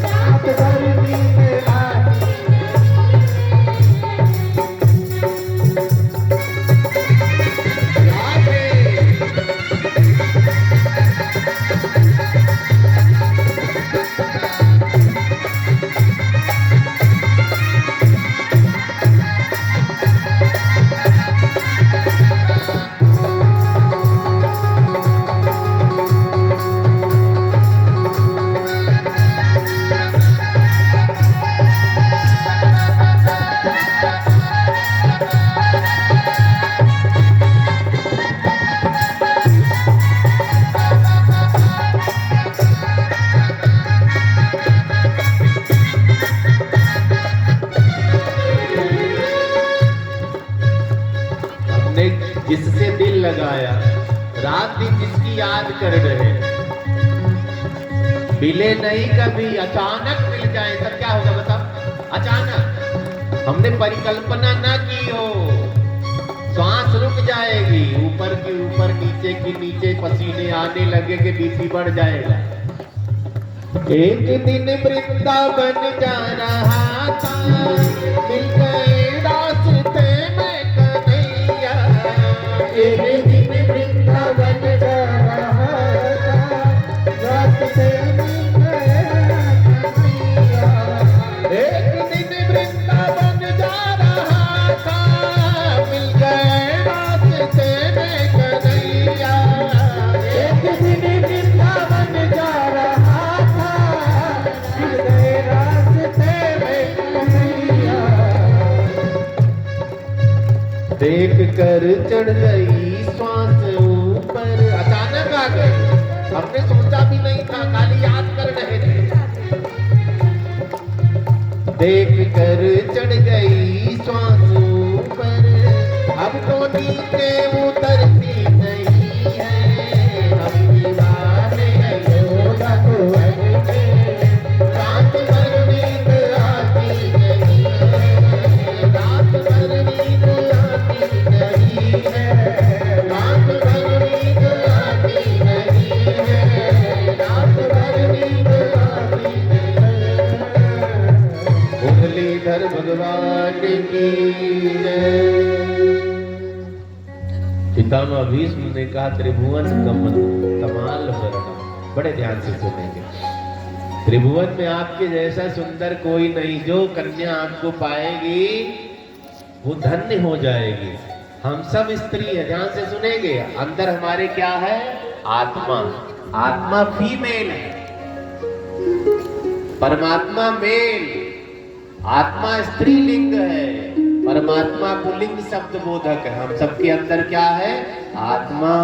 रात भर नींद आती राधे। जिससे दिल लगाया, रात दिन जिसकी याद कर रहे, मिले नहीं कभी, अचानक मिल जाए तब क्या होगा बताओ? अचानक हमने परिकल्पना ना की हो, श्वास रुक जाएगी, ऊपर की ऊपर, नीचे की नीचे, पसीने आने लगेंगे, बीपी बढ़ जाएगा। एक दिन वृंदावन जा रहा था, मिल गए रास्ते एक दिन वृंदावन जा रहा था, रास्ते में गया कन्हैया। एक दिन वृंदावन जा रहा था, मिल गए रास्ते में कन्हैया। एक दिन वृंदावन जा रहा था, मिल गए रास्ते में कन्हैया। देख कर चढ़ गई श्वास ऊपर, अचानक आ गई, हमने सोचा भी नहीं था, खाली याद कर रहे थे। देख कर चढ़ गई श्वास ऊपर, अब तो नीचे उतरती नहीं है। हम दीवाने हैं योगा को अगले, रात भर नींद आती नहीं है, रात भर नींद आती नहीं है, रात भर नींद आती नहीं है, रात भर नींद आती नहीं है। मुरलीधर भगवान की जय। पितामह भीष्म ने कहा त्रिभुवन कमल कमाल वर्णन, बड़े ध्यान से सुनेंगे। त्रिभुवन में आपके जैसा सुंदर कोई नहीं, जो कन्या आपको पाएगी वो धन्य हो जाएगी। हम सब स्त्री है, ध्यान से सुनेंगे। अंदर हमारे क्या है? आत्मा, आत्मा फीमेल है, परमात्मा मेल। आत्मा स्त्रीलिंग है, परमात्मा पुल्लिंग शब्द बोधक है। हम सबके अंदर क्या है? आत्मा।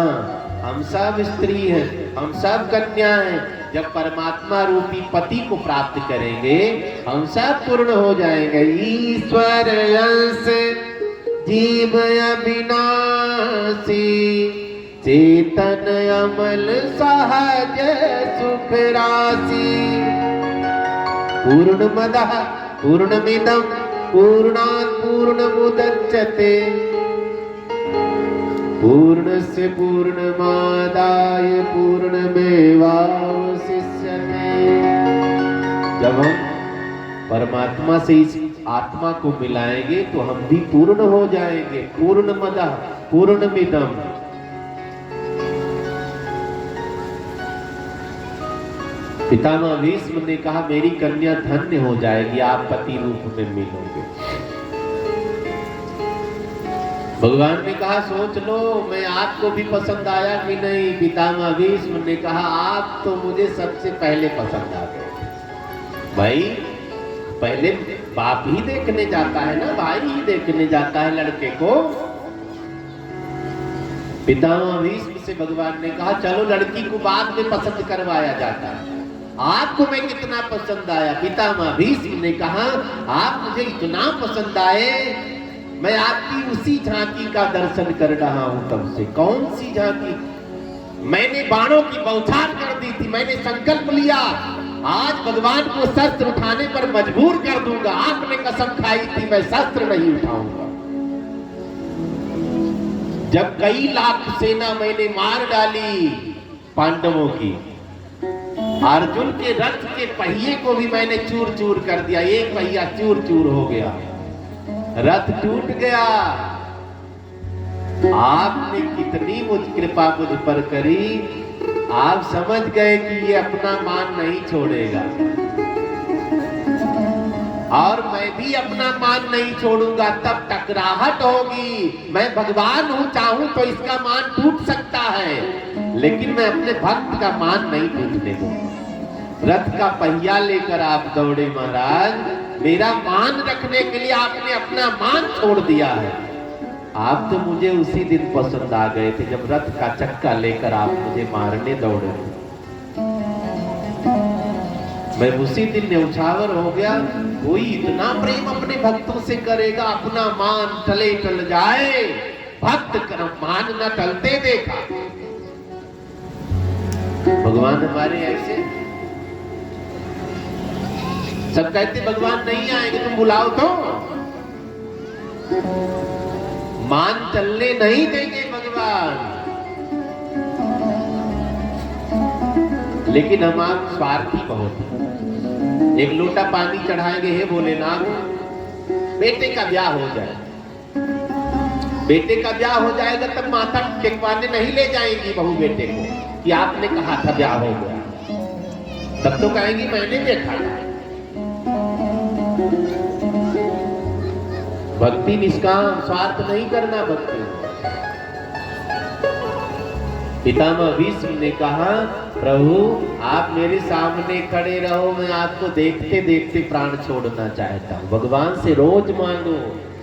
हम सब स्त्री हैं, हम सब कन्या हैं। जब परमात्मा रूपी पति को प्राप्त करेंगे, हम सब पूर्ण हो जाएंगे। ईश्वर अंश जीव अविनाशी, चेतन अमल सहज सुख राशि। पूर्णमदः पूर्णमिदं पूर्णात् पूर्णमुदच्यते, पूर्णस्य पूर्णमादाय पूर्णमेवावशिष्यते। जब हम परमात्मा से इस आत्मा को मिलाएंगे तो हम भी पूर्ण हो जाएंगे। पूर्णमदः पूर्णमिदं। पितामह भीष्म ने कहा मेरी कन्या धन्य हो जाएगी, आप पति रूप में मिलोगे। भगवान ने कहा सोच लो मैं आपको भी पसंद आया कि नहीं। पितामह भीष्म ने कहा आप तो मुझे सबसे पहले पसंद आ गए। भाई पहले बाप ही देखने जाता है ना, भाई ही देखने जाता है लड़के को। पितामह भीष्म से भगवान ने कहा चलो लड़की को बाद में पसंद करवाया जाता है, आपको मैं कितना पसंद आया। पितामह भीष्म ने कहा आप मुझे इतना पसंद आए, मैं आपकी उसी झांकी का दर्शन कर रहा हूं तब से। कौन सी झांकी? मैंने बाणों की बौछार कर दी थी, मैंने संकल्प लिया आज भगवान को शस्त्र उठाने पर मजबूर कर दूंगा। आपने कसम खाई थी मैं शस्त्र नहीं उठाऊंगा। जब कई लाख सेना मैंने मार डाली पांडवों की, अर्जुन के रथ के पहिए को भी मैंने चूर चूर कर दिया, एक पहिया चूर चूर हो गया, रथ टूट गया। आपने कितनी मुझ कृपा मुझ पर करी, आप समझ गए कि ये अपना मान नहीं छोड़ेगा और मैं भी अपना मान नहीं छोड़ूंगा। तब टकराहट होगी। मैं भगवान हूं, चाहूं तो इसका मान टूट सकता है, लेकिन मैं अपने भक्त का मान नहीं टूटने दूंगा। रथ का पहिया लेकर आप दौड़े महाराज, मेरा मान रखने के लिए आपने अपना मान छोड़ दिया है। आप तो मुझे उसी दिन पसंद आ गए थे जब रथ का चक्का लेकर आप मुझे मारने दौड़े। मैं उसी दिन न्यौछावर हो गया। कोई इतना प्रेम अपने भक्तों से करेगा, अपना मान टले टल जाए, भक्त का मान न टलते देखा। भगवान हमारे ऐसे सब कहते भगवान नहीं आएंगे, तुम बुलाओ तो। मान चलने नहीं देंगे भगवान, लेकिन हम आप स्वार्थी बहुत हैं। एक लोटा पानी चढ़ाएंगे, हे भोलेनाथ बेटे का ब्याह हो जाए, बेटे का ब्याह हो जाएगा तब माता टेकवाने नहीं ले जाएंगी बहू बेटे को कि आपने कहा था ब्याह हो गया, तब तो कहेंगी मैंने देखा। भक्ति निष्काम, स्वार्थ नहीं करना भक्ति। पितामह भीष्म ने कहा प्रभु आप मेरे सामने खड़े रहो, मैं आपको देखते देखते प्राण छोड़ना चाहता हूं। भगवान से रोज मांगो